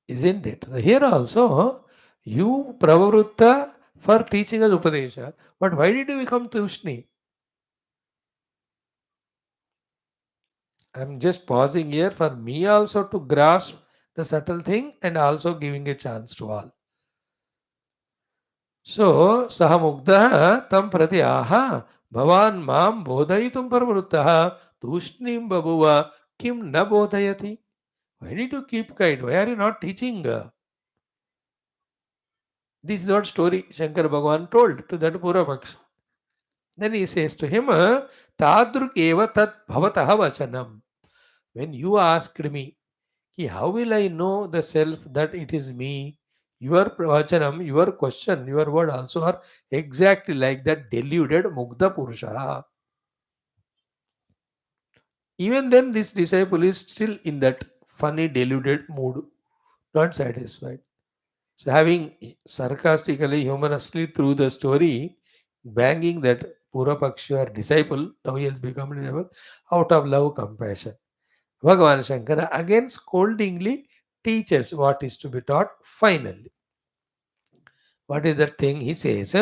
isn't it? So here also, you Pravavruta for teaching us Upadesha, but why did you become Tushni? I'm just pausing here for me also to grasp the subtle thing and also giving a chance to all. So, Saha Mugda tam prati aha bhavan mam bodhayitum parvruttaha Tushnim babuva kim na bodhayati. Why need you keep quiet? Why are you not teaching? This is what story Shankar Bhagavan told to that Puravaksha. Then he says to him, Tadruk eva tat bhavataha vachanam. When you asked me, ki, how will I know the self that it is me? Your vachanam, your question, your word also are exactly like that deluded Mugdha Purusha. Even then, this disciple is still in that funny, deluded mood, not satisfied. So, having sarcastically, humorously through the story, banging that Purapaksha disciple, now he has become a disciple, out of love, compassion. Bhagavan Shankara again scoldingly teaches what is to be taught finally. What is that thing? He says,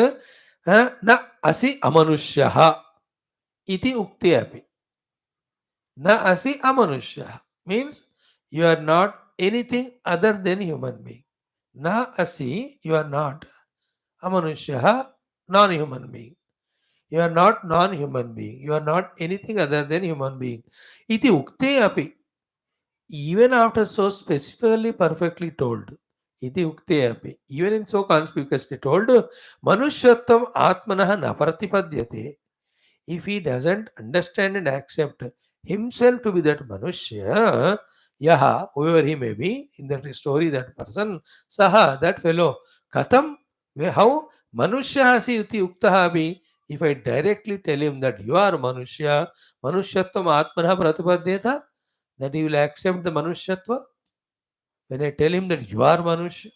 Na asi amanushyaha iti ukti api. Na asi amanushyaha means you are not anything other than human being. Na asi, you are not. Amanushyaha, non-human being. You are not non-human being. You are not anything other than human being. Iti ukte api. Even after so specifically perfectly told. Iti ukte api. Even in so conspicuously told, Manushyatam atmanaha napartipadyate. If he doesn't understand and accept himself to be that Manushya, Yaha, whoever he may be, in that story, that person, Saha, that fellow, Katham, how Manushya hasi uti uktaha bhi, if I directly tell him that you are Manushya, Manushyattvam Atmanaha Pratipadyeta, that he will accept the Manushyatva. When I tell him that you are Manushya,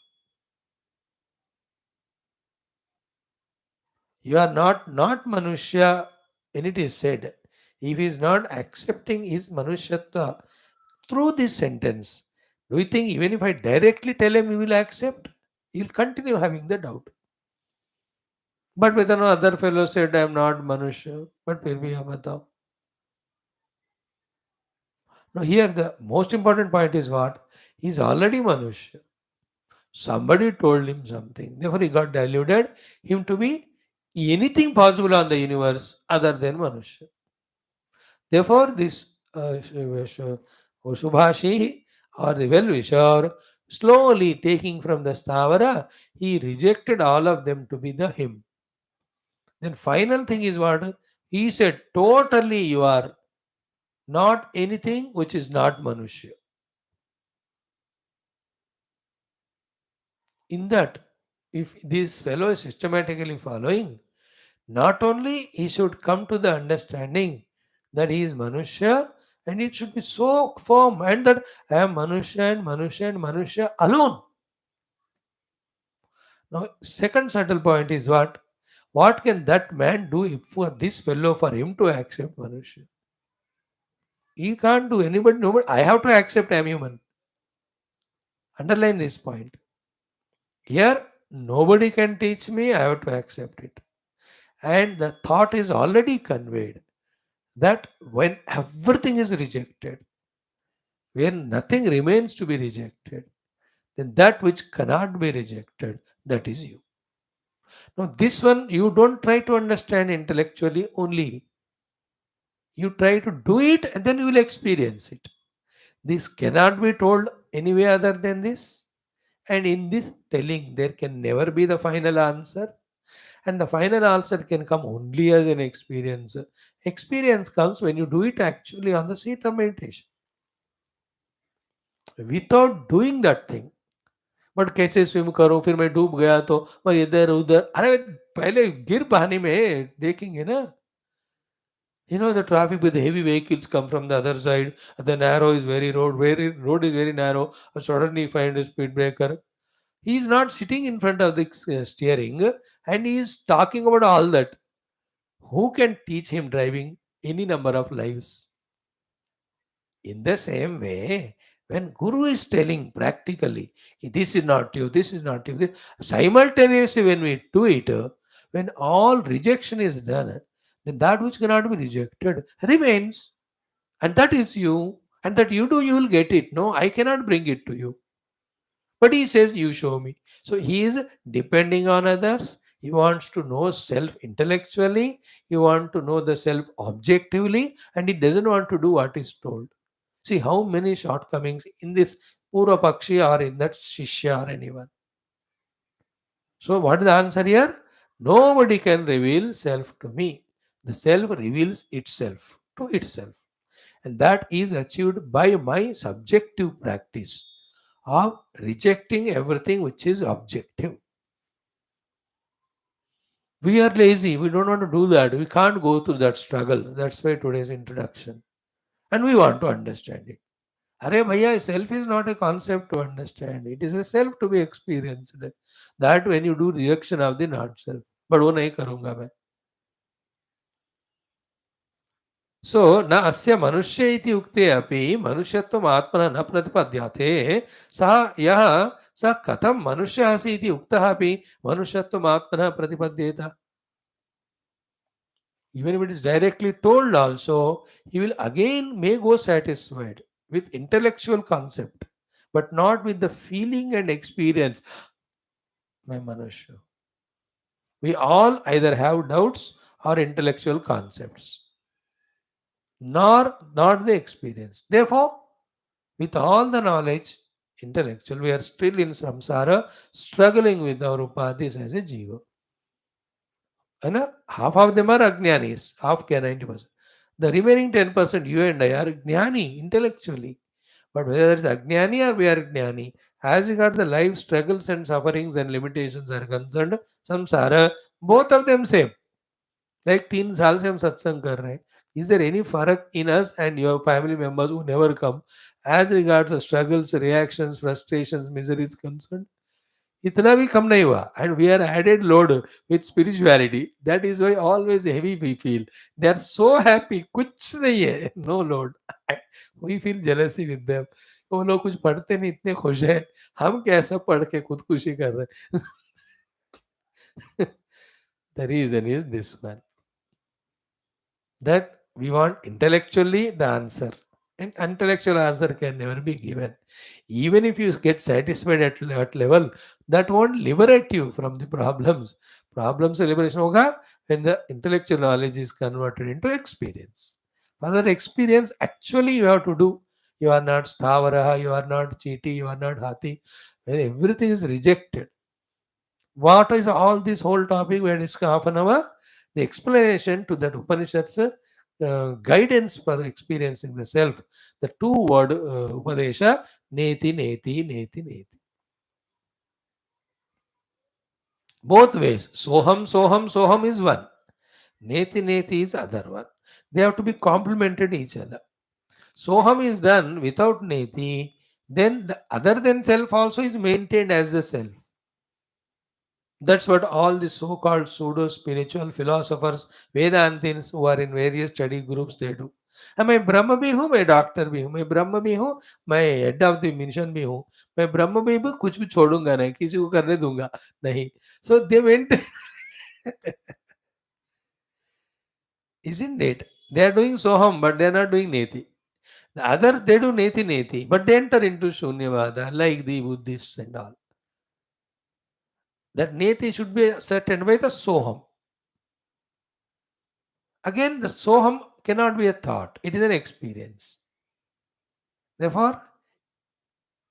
you are not Manushya, when it is said, if he is not accepting his Manushyatva through this sentence, do you think even if I directly tell him he will accept? He will continue having the doubt. But with another fellow said, I am not Manushya, but फिर भी हम बताओ. Now here the most important point is what? He is already Manushya. Somebody told him something. Therefore he got deluded him to be anything possible on the universe other than Manushya. Therefore this Subhashi or the well-wisher, slowly taking from the Stavara, he rejected all of them to be the him. Then final thing is what? He said, totally you are not anything which is not Manushya. In that, if this fellow is systematically following, not only he should come to the understanding that he is Manushya, and it should be so firm and that I am Manushya and Manushya and Manushya alone. Now, second subtle point is what? What can that man do if for this fellow for him to accept Manushya? He can't do anybody, nobody. I have to accept I am human. Underline this point. Here, nobody can teach me, I have to accept it. And the thought is already conveyed that when everything is rejected, when nothing remains to be rejected, then that which cannot be rejected, that is you. Now, this one you don't try to understand intellectually only. You try to do it and then you will experience it. This cannot be told any way other than this. And in this telling, there can never be the final answer. And the final answer can come only as an experience. Experience comes when you do it actually on the seat of meditation. Without doing that thing, but कैसे swim करूं फिर मैं डूब गया तो और इधर उधर अरे पहले गिर पानी में देखेंगे ना. You know the traffic with the heavy vehicles come from the other side. The narrow is very road is very narrow. Suddenly find a speed breaker. He is not sitting in front of the steering and he is talking about all that. Who can teach him driving any number of lives? In the same way, when Guru is telling practically, this is not you, this is not you, simultaneously when we do it, when all rejection is done, then that which cannot be rejected remains. And that is you. And that you do, you will get it. No, I cannot bring it to you. But he says, you show me. So he is depending on others. He wants to know self intellectually, he wants to know the self objectively, and he doesn't want to do what is told. See how many shortcomings in this Pura Pakshi or in that Shishya or anyone. So, what is the answer here? Nobody can reveal self to me. The self reveals itself to itself. And that is achieved by my subjective practice of rejecting everything which is objective. We are lazy. We don't want to do that. We can't go through that struggle. That's why today's introduction. And we want to understand it. Arey bhaiya, self is not a concept to understand. It is a self to be experienced. That when you do rejection of the not self. But वो नहीं करूँगा मैं. सो न अस्य मनुष्य इति उक्ते अपि मनुष्यत्वम् आत्मनः न प्रतिपद्यते सः यः सः कथं मनुष्यः अस्ति इति उक्तः अपि मनुष्यत्वम् आत्मनः प्रतिपद्येत. Even if it is directly told also, he will again may go satisfied with intellectual concept, but not with the feeling and experience. My Manusha. We all either have doubts or intellectual concepts, nor not the experience. Therefore, with all the knowledge, intellectual, we are still in samsara, struggling with our upadhis as a jiva. And half of them are ajnanis, half can 90%. The remaining 10%, you and I are jnani intellectually. But whether it's ajnani or we are jnani, as regards the life struggles and sufferings and limitations are concerned, samsara, both of them same. Like 3 साल से हम सत्संग कर रहे हैं. Is there any फर्क in us and your family members who never come as regards the struggles, reactions, frustrations, miseries concerned? इतना भी कम नहीं हुआ. And we are added load with spirituality. That is why always heavy we feel. They are so happy. कुछ नहीं है. No load. We feel jealousy with them. वो लोग कुछ पढ़ते नहीं, इतने खुश हैं. हम कैसा पढ़ के खुदकुशी कर रहे हैं. The reason is this one. That we want intellectually the answer, and intellectual answer can never be given. Even if you get satisfied at that level, that won't liberate you from the problems liberation hoga when the intellectual knowledge is converted into experience. For that experience, actually you have to do. You are not sthavara, you are not chiti, you are not hathi. When everything is rejected, what is all this whole topic we had discussed half an hour? The explanation to that Upanishads guidance for experiencing the self. The two-word Upadesha, neti, neti, neti, neti. Both ways. Soham, soham, soham is one. Neti, neti is other one. They have to be complemented each other. Soham is done without neti, then the other than self also is maintained as the self. That's what all the so-called pseudo-spiritual philosophers, Vedantins who are in various study groups, they do. मैं ब्रह्म भी हूँ, मैं doctor भी हूँ, मैं ब्रह्म भी हूँ, मैं हेड ऑफ द मिशन भी हूँ, मैं ब्रह्म भी हूँ, कुछ भी छोड़ूंगा नहीं, किसी को करने दूंगा नहीं. So they went, isn't it? They are doing soham, but they are not doing neti. The others they do neti neti, but they enter into shunyavada like the Buddhists and all. That neti should be ascertained by the soham. Again, the soham cannot be a thought, it is an experience. Therefore,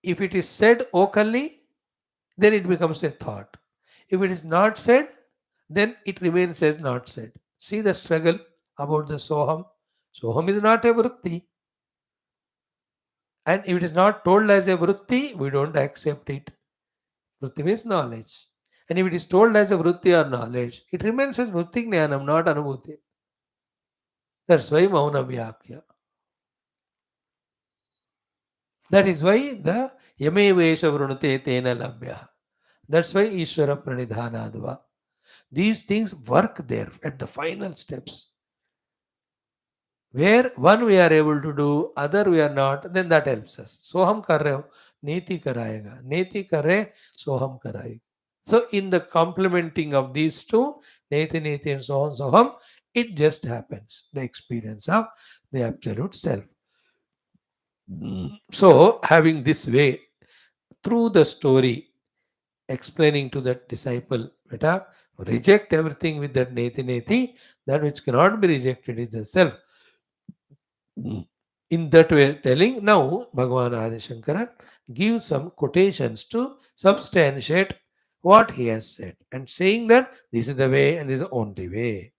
if it is said vocally, then it becomes a thought. If it is not said, then it remains as not said. See the struggle about the soham. Soham is not a vritti. And if it is not told as a vritti, we don't accept it. Vritti means knowledge. And if it is told as a vritti or knowledge, it remains as vritti jnanam, not anubhuti. That's why mauna vyakya. That is why the yamevesha vrunute tena labhya. That's why Ishvara pranidhanadva. These things work there at the final steps. Where one we are able to do, other we are not, then that helps us. Soham kar rahe ho, neti karayega. Neti kar rahe, soham karayega. So in the complementing of these two, neti, neti and soham, it just happens. The experience of the absolute self. So having this way, through the story, explaining to that disciple, beta, Reject everything with that neti neti. That which cannot be rejected is the self. In that way, telling now, Bhagavan Adi Shankara gives some quotations to substantiate what he has said and saying that this is the way and this is the only way.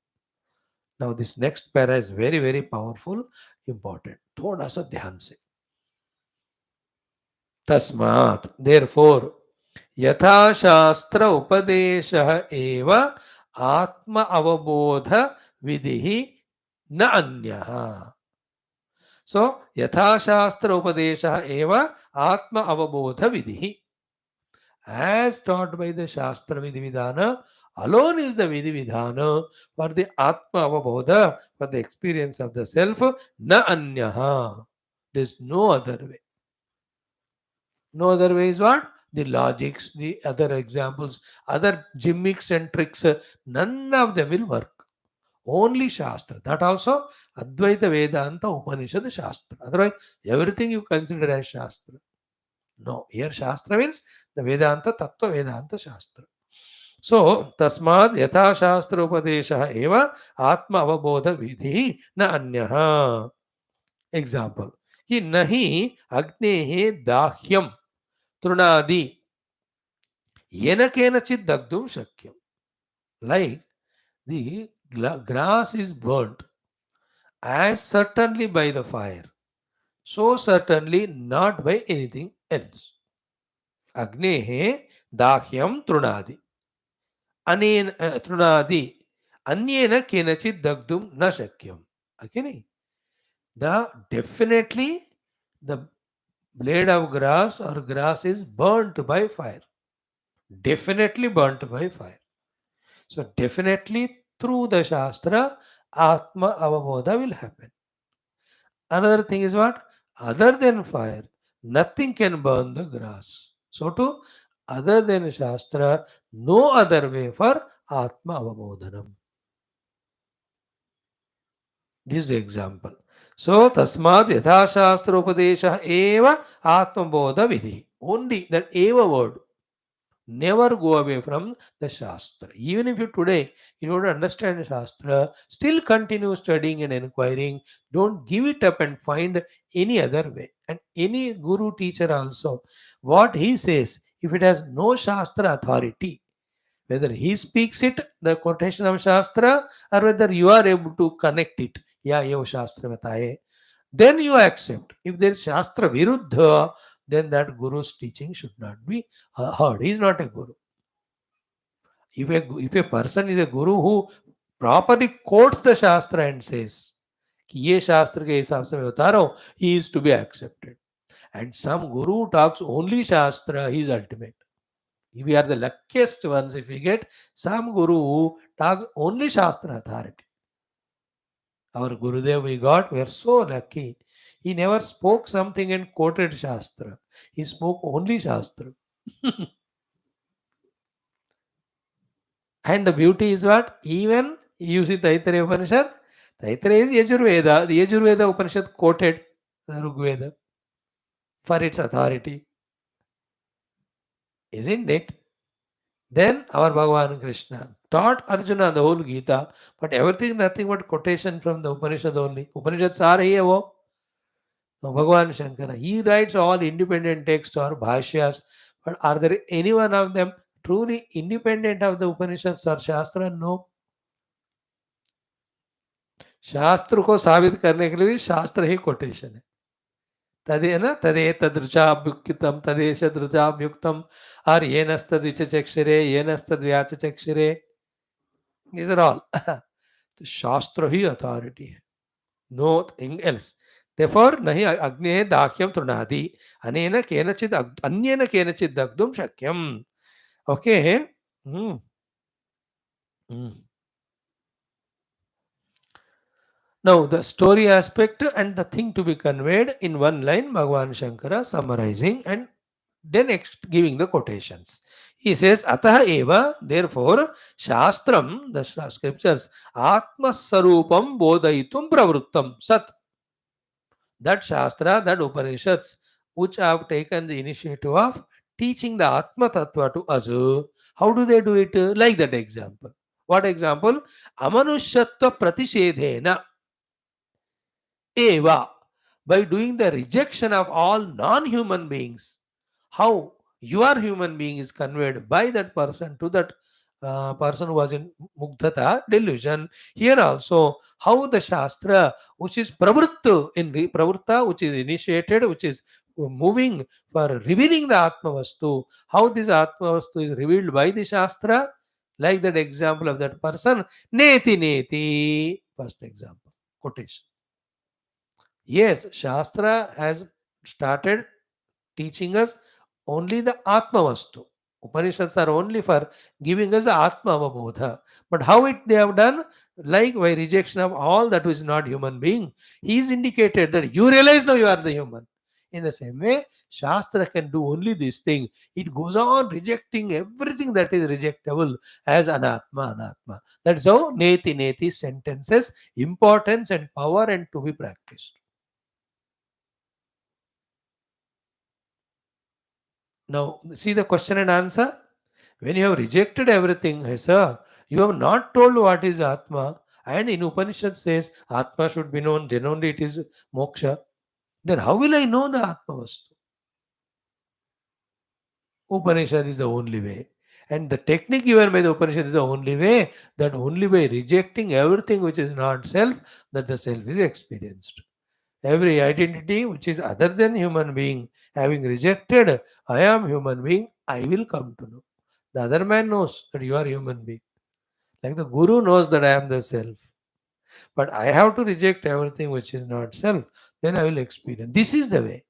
Now, this next para is very, very powerful, important. थोड़ा सा ध्यान से. तस्मात्, therefore, यथा शास्त्र उपदेशः एव आत्म अवबोध विधिः न अन्यः. So, yatha shastra upadesha eva atma avabodha vidhi. As taught by the Shastra Vidhi Vidhana, alone is the Vidhi Vidhana for the Atma Avabodha, for the experience of the self, na anyaha. There is no other way. No other way is what? The logics, the other examples, other gimmicks and tricks, none of them will work. Only Shastra. That also Advaita Vedanta Upanishad Shastra. Otherwise, everything you consider as Shastra. No, here Shastra means the Vedanta, Tattva Vedanta Shastra. So, Tasmad Yatha Shastra Upadesha Eva Atma Avabodha Vidhi Na Anyaha. Example. कि नहीं अग्नेः दाह्यम तृणादि येन केनचित् दग्धुं शक्यम. Like the grass is burnt as certainly by the fire, so certainly not by anything else. Agnehe dahyam trunadi. Anen trunadi. Anyena kenachit dagdum na shakyam. Okay? The definitely the blade of grass or grass is burnt by fire. Definitely burnt by fire. So definitely through the Shastra, Atma Avabodha will happen. Another thing is what? Other than fire, nothing can burn the grass. So too, other than Shastra, no other way for Atma Avabodhanam. This is the example. So, Tasmad Yatha Shastra Upadesha Eva Atma Bodha Vidhi. Only that Eva word. Never go away from the Shastra. Even if you today you don't understand Shastra, still continue studying and inquiring. Don't give it up and find any other way. And any guru teacher also, what he says, if it has no Shastra authority, whether he speaks it, the quotation of Shastra, or whether you are able to connect it, yeah, yo Shastra bataye, then you accept. If there is Shastra Viruddha, then that Guru's teaching should not be heard. He is not a Guru. If a person is a Guru who properly quotes the Shastra and says, कि ये शास्त्र के हिसाब से मैं बता रहा हूँ, he is to be accepted. And some Guru talks only Shastra, he is ultimate. We are the luckiest ones if we get some Guru who talks only Shastra authority. Our Gurudev we got, we are so lucky. He never spoke something and quoted Shastra. He spoke only Shastra. And the beauty is what? Even you see the Aitareya Upanishad, the Aitareya is Yajurveda. The Yajurveda Upanishad quoted the Rigveda for its authority. Isn't it? Then our Bhagavan Krishna taught Arjuna the whole Gita, but everything nothing but quotation from the Upanishad only. Upanishads are here. Now Bhagavan Shankara, he writes all independent texts or bhashyas, but are there any one of them truly independent of the Upanishads or Shastra? No. शास्त्र को साबित करने के लिए भी शास्त्र ही quotation है. तदे न तदे तदृचाभ्युक्तम तदेश दृचाभ्युक्तम और ये नस्तद्विचक्षरे ये नस्तद्व्याचक्षरे. These are all. तो शास्त्र ही अथॉरिटी है. Nothing else. Therefore, nahi agnehe dahyam trunadi anena kenachid anyena kenachid dagdum shakyam. Okay. Hmm. Hmm. Now, the story aspect and the thing to be conveyed in one line, Bhagavan Shankara summarizing and then giving the quotations. He says, Ataha eva, therefore, Shastram, the scriptures, Atma Sarupam Bodhaitum Pravrittam Sat. That Shastra, that Upanishads, which have taken the initiative of teaching the Atma Tattva to us, How do they do it? Like that example. What example? Amanushatva pratishedhena eva. By doing the rejection of all non-human beings, how your human being is conveyed by that person to that person who was in mugdhata delusion. Here also, how the shastra, which is pravritta in pravritta, which is initiated, which is moving for revealing the atma vastu, how this atma vastu is revealed by the shastra, like that example of that person, neti neti. First example, quotation. Yes, Shastra has started teaching us only the Atma Vastu. Upanishads are only for giving us the Atma Avabodha. But how it they have done? Like by rejection of all that is not human being. He is indicated that you realize now you are the human. In the same way, Shastra can do only this thing. It goes on rejecting everything that is rejectable as anatma, anatma. That's how neti neti sentences, importance and power and to be practiced. Now, see the question and answer. When you have rejected everything, hey sir, you have not told what is Atma, and in Upanishad says Atma should be known, then only it is moksha. Then how will I know the Atma Vastu? Upanishad is the only way. And the technique given by the Upanishad is the only way, that only by rejecting everything which is not self, that the self is experienced. Every identity which is other than human being, having rejected, I am human being, I will come to know. The other man knows that you are human being. Like the guru knows that I am the self. But I have to reject everything which is not self. Then I will experience. This is the way.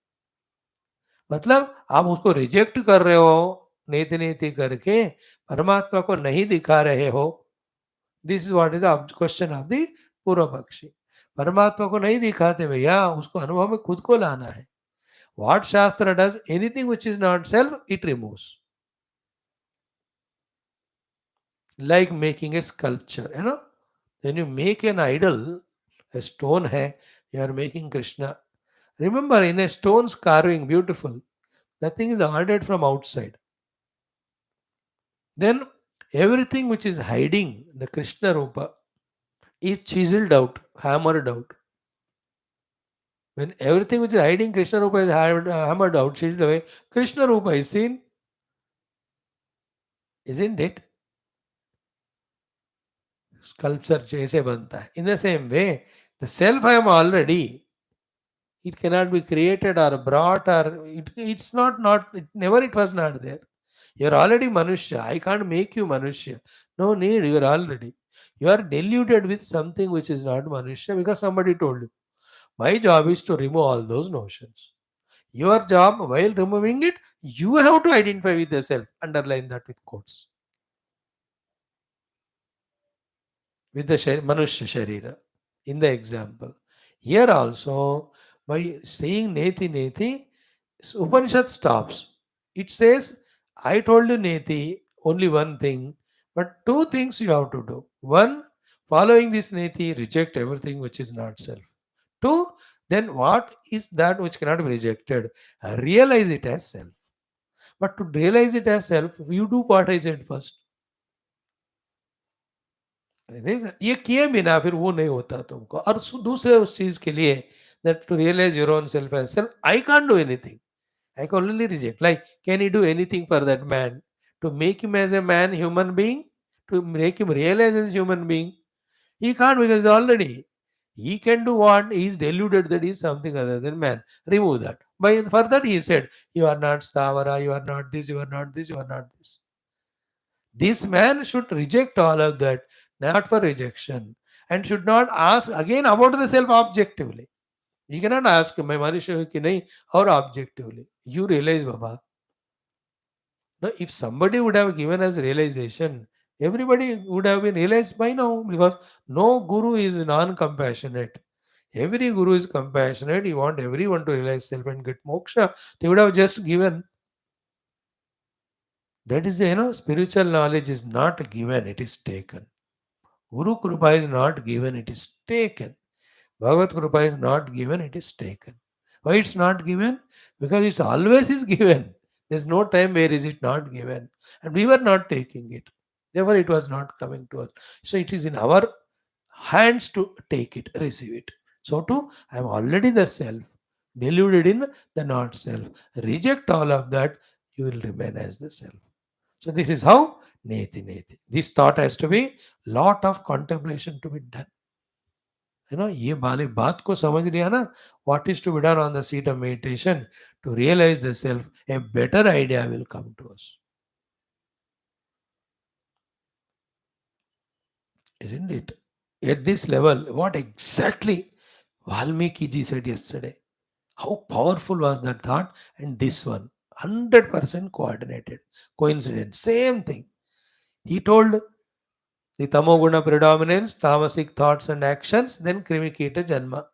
मतलब आप उसको reject कर रहे हो नीति नीति करके परमात्मा को नहीं दिखा रहे हो. This is what is the question of the पूर्व पक्षी. परमात्मा को नहीं दिखाते भैया, उसको अनुभव में खुद को लाना है. What Shastra does, anything which is not self, it removes. Like making a sculpture, when you make an idol, a stone hai, you are making Krishna. Remember, in a stone's carving, beautiful, nothing is added from outside. Then everything which is hiding the Krishna Rupa is chiseled out, hammered out. When everything which is hiding Krishna Rupa is hammered out, chiseled away, Krishna Rupa is seen, isn't it? Sculpture जैसे बनता है. In the same way, the self I am already. It cannot be created or brought or it's not it, never it was not there. You're already Manushya. I can't make you Manushya. No need, you're already. You are deluded with something which is not Manushya because somebody told you. My job is to remove all those notions. Your job, while removing it, you have to identify with the self. Underline that with quotes. With the Manushya Sharira. In the example. Here also, by saying Neti Neti, Upanishad stops. It says, I told you Neti, only one thing, but two things you have to do. One, following this Neti, reject everything which is not self. Two, then what is that which cannot be rejected? Realize it as self. But to realize it as self, you do what I said first. ये किए बिना फिर वो नहीं होता तुमको. और दूसरे उस चीज के लिए that to realize your own self as self, I can't do anything. I can only reject. Like, can he do anything for that man to make him as a man, human being, to make him realize as a human being? He can't because already he can do what he is deluded that he is something other than man. Remove that. By for that he said, you are not Stavara, you are not this, you are not this, you are not this. This man should reject all of that, not for rejection, and should not ask again about the self objectively. You cannot ask my Manisha ki nahi or objectively. You realize, Baba. Now, if somebody would have given us realization, everybody would have been realized by now because no guru is non-compassionate. Every guru is compassionate. He want everyone to realize self and get moksha. They would have just given. That is, spiritual knowledge is not given, it is taken. Guru Krupa is not given, it is taken. Bhagavad Krupa is not given, it is taken. Why it's not given? Because it's always is given. There's no time where is it not given. And we were not taking it. Therefore, it was not coming to us. So it is in our hands to take it, receive it. So too, I am already the self, deluded in the not self. Reject all of that, you will remain as the self. So this is how neti neti. This thought has to be lot of contemplation to be done. ये वाली बात को समझ लिया ना, what is to be done on the seat of meditation to realize the self, a better idea will come to us, isn't it? At this level, what exactly Valmiki ji said yesterday, how powerful was that thought, and this one 100% coordinated, coincidence, same thing. He told the tamoguna predominance, tamasic thoughts and actions, then krimikita janma.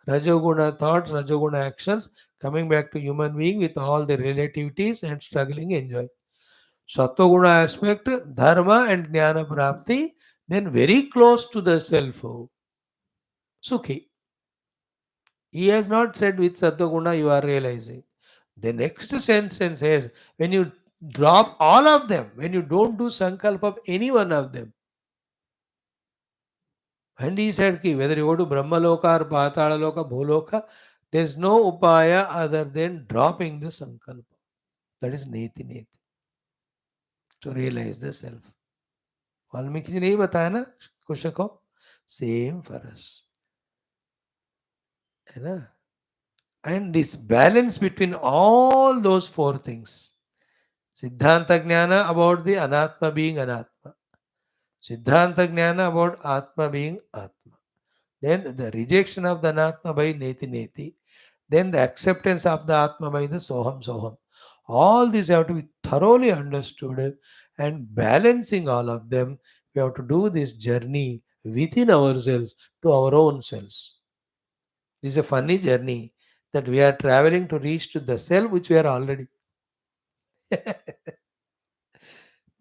Rajoguna thoughts, Rajoguna actions, coming back to human being with all the relativities and struggling enjoy. Sattoguna aspect, dharma and jnana prapti, then very close to the self. Sukhi. He has not said with Sattoguna you are realizing. The next sentence says when you drop all of them, when you don't do sankalp of any one of them. And he said ki whether you go to Brahmaloka or Patalaloka, Bholoka, there is no upaya other than dropping the sankalpa. That is neti neti. To realize the self. Valmiki ji ने ही बताया ना कुछ को, same for us, है ना. And this balance between all those four things, siddhanta jnana about the anatma being anatma, siddhanta jnana about atma being atma, then the rejection of the anatma by neti neti, then the acceptance of the atma by the soham soham. All these have to be thoroughly understood, and balancing all of them, we have to do this journey within ourselves to our own selves. This is a funny journey that we are traveling to reach to the self which we are already.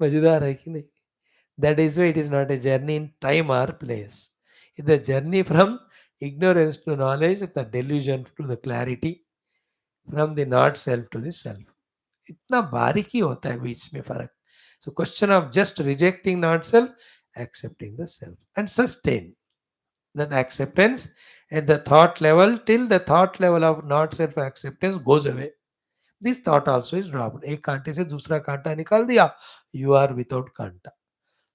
मजेदार है कि नहीं? That is why it is not a journey in time or place. It's a journey from ignorance to knowledge, the delusion to the clarity, from the not self to the self. इतना बारीकी होता है बीच में फर्क. So question of just rejecting not self, accepting the self, and sustain that acceptance at the thought level till the thought level of not self acceptance goes away. This thought also is dropped. एक कांटे से दूसरा कांटा निकाल दिया, you are without कांटा.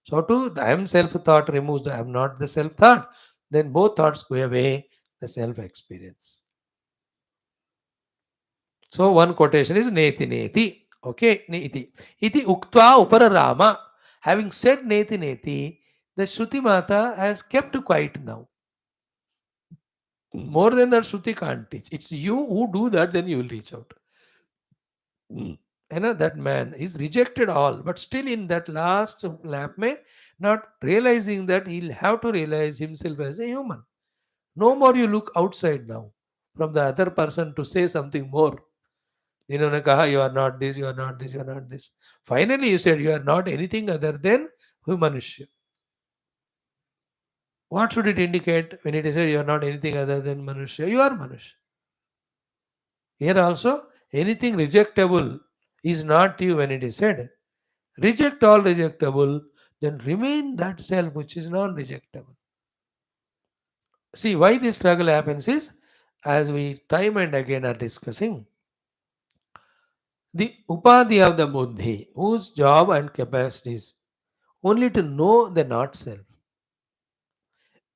So to the I am self thought removes the I am not the self thought, then both thoughts go away, the self experience. So one quotation is neti neti. Okay, neti. Iti uktva upararama. Having said neti neti, the Shruti Mata has kept quiet now. More than that, Shruti can't teach. It's you who do that, then you will reach out. That man is rejected all, but still in that last lap, not realizing that he'll have to realize himself as a human. No more you look outside now from the other person to say something more. इन्होंने कहा you are not this, you are not this, you are not this. Finally you said you are not anything other than मनुष्य. What should it indicate when it is said you are not anything other than मनुष्य? You are मनुष्य. Here also anything rejectable is not you when it is said. Reject all rejectable, then remain that self which is non-rejectable. See why this struggle happens is, as we time and again are discussing, the upadhi of the buddhi, whose job and capacities only to know the not self,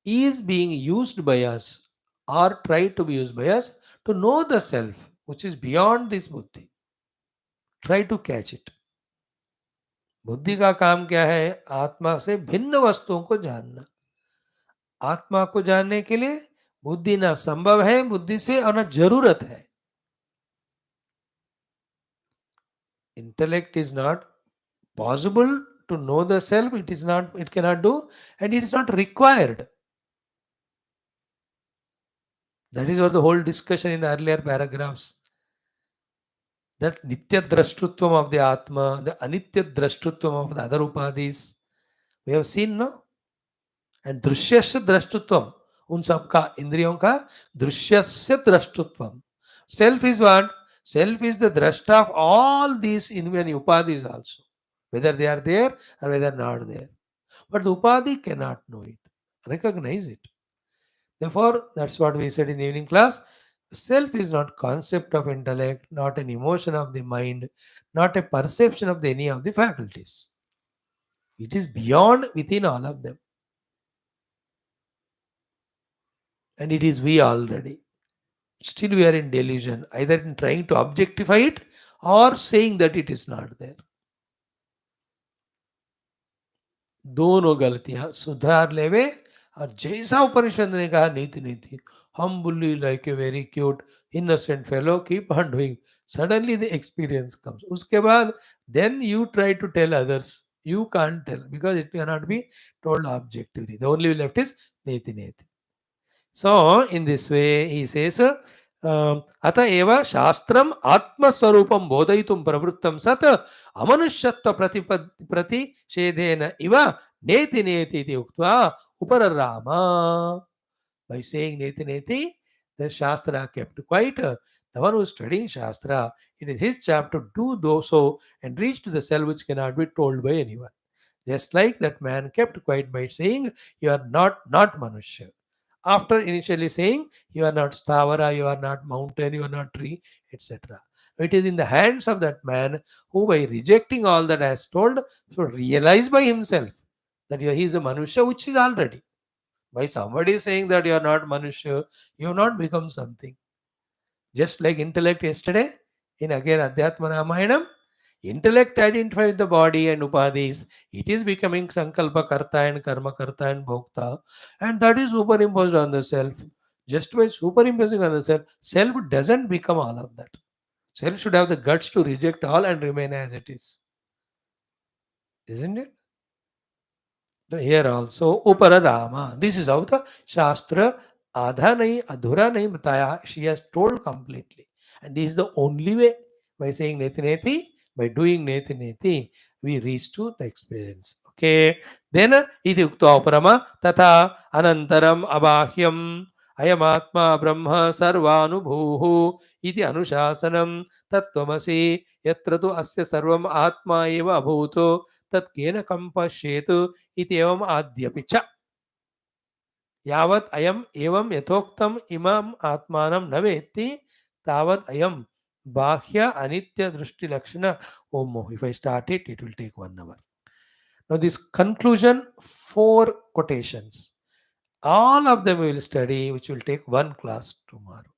is being used by us or tried to be used by us to know the self which is beyond this buddhi. Try to catch it. बुद्धि का काम क्या है? आत्मा से भिन्न वस्तुओं को जानना. आत्मा को जानने के लिए बुद्धि ना संभव है बुद्धि से और ना जरूरत है. Intellect is not possible to know the self. It is not. It cannot do, and it is not required. That is what the whole discussion in the earlier paragraphs. That nitya drashtutvam of the atma, the anitya drashtutvam of the other upadhis, we have seen, no? And दृश्यस्य द्रष्टुत्वम, उन सबका इंद्रियों का दृश्यस्य द्रष्टुत्वम. Self is what? Self is the drashta of all these even upadhis also, whether they are there or whether not there. But the upadhi cannot know it, recognize it. Therefore, that's what we said in the evening class. Self is not concept of intellect, not an emotion of the mind, not a perception of any of the faculties. It is beyond within all of them. And it is we already. Still we are in delusion, either in trying to objectify it or saying that it is not there. दोनों गलतियां सुधार लेवे और जैसा उपनिषद ने कहा नीति नीति humbly like a very cute innocent fellow keep on doing, suddenly the experience comes, उसके बाद then you try to tell others, you can't tell because it cannot be told objectively, the only left is neti neti. So, in this way, he says, अत एव शास्त्रम आत्मस्वरूपं बोधयितुं प्रवृत्तं सत् अमनुष्यत्व प्रतिषेधेन इव नेति नेति इति उक्त्वा उपरराम. By saying neti neti, the Shastra kept quiet. The one who is studying Shastra, it is his job to do so and reach to the self which cannot be told by anyone. Just like that man kept quiet by saying, you are not Manushya. After initially saying, you are not Stavara, you are not mountain, you are not tree, etc. It is in the hands of that man who, by rejecting all that I has told, should realize by himself that he is a Manusha, which is already. By somebody saying that you are not Manusha, you have not become something. Just like intellect yesterday, in again Adhyatma Ramayanam, intellect identifies the body and upadhis. It is becoming sankalpa karta and karma karta and bhokta, and that is superimposed on the self. Just by superimposing on the self doesn't become all of that. Self should have the guts to reject all and remain as it is. Isn't it? Here also, Uparadama. This is how the Shastra Adha nahi, Adhura nahi bataya. She has told completely. And this is the only way. By saying Neti Neti, by doing Neti Neti, we reach to the experience. Okay. Then, iti ukta uparama, tata anantaram abhahyam ayamatma brahma sarvanubhuhu iti anushasanam tattvamasi yatra tu asya sarvam atma eva abhuto tat kena kampashetu इत्येवम् आद्यपि च यावत् अयम् एवं यथोक्तम् इमम् आत्मानं न वेत्ति तावत् अयं बाह्य अनित्य दृष्टि लक्षण ओम. If I start it, it will take 1 hour. Now this conclusion, 4 quotations, all of them we will study, which will take 1 class tomorrow.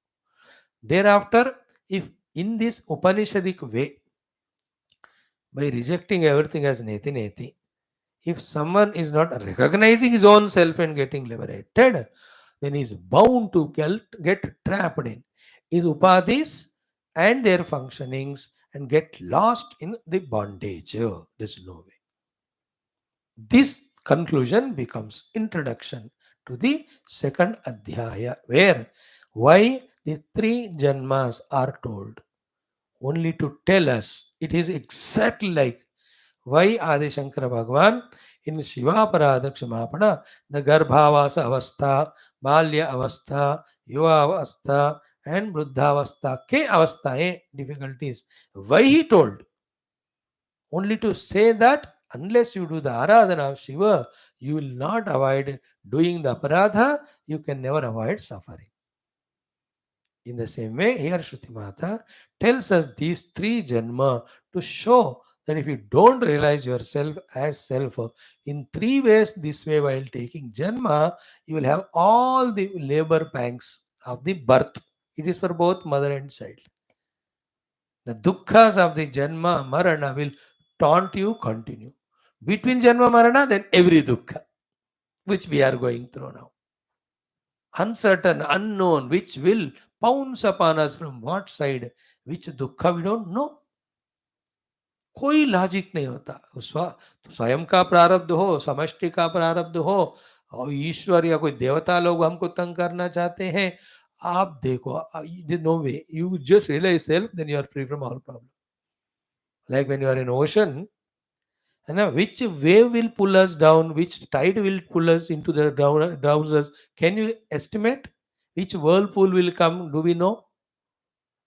Thereafter, if in this Upanishadic way, by rejecting everything as neti neti, if someone is not recognizing his own self and getting liberated, then he is bound to get trapped in his upadhis and their functionings and get lost in the bondage. There's no way. This conclusion becomes introduction to the second adhyaya, where why the 3 janmas are told. Only to tell us it is exactly like why Adi Shankara Bhagavan in Shivaparada Kshamapana, the Garbhavasa Avastha, Balya Avastha, Yuva Avastha, and Vruddha Avastha, Ke Avasthaye difficulties. Why he told? Only to say that unless you do the Aradhana of Shiva, you will not avoid doing the Aparadha, you can never avoid suffering. In the same way, here Shruti Mata tells us these 3 janma to show that if you don't realize yourself as self in 3 ways, this way while taking janma, you will have all the labor pangs of the birth. It is for both mother and child. The dukkhas of the janma, marana will taunt you, continue. Between janma, marana, then every dukkha, which we are going through now. Uncertain, unknown, which will pounce upon us from what side, which dukkha we don't know. कोई logic नहीं होता. स्वयं का प्रारब्ध हो, समष्टि का प्रारब्ध हो, और ईश्वर या कोई देवता लोग हमको तंग करना चाहते हैं. आप देखो, no way, you just realise self, then you are free from all problem. Like when you are in ocean, which wave will pull us down, which tide will pull us into the drowns us, can you estimate? Which whirlpool will come, do we know?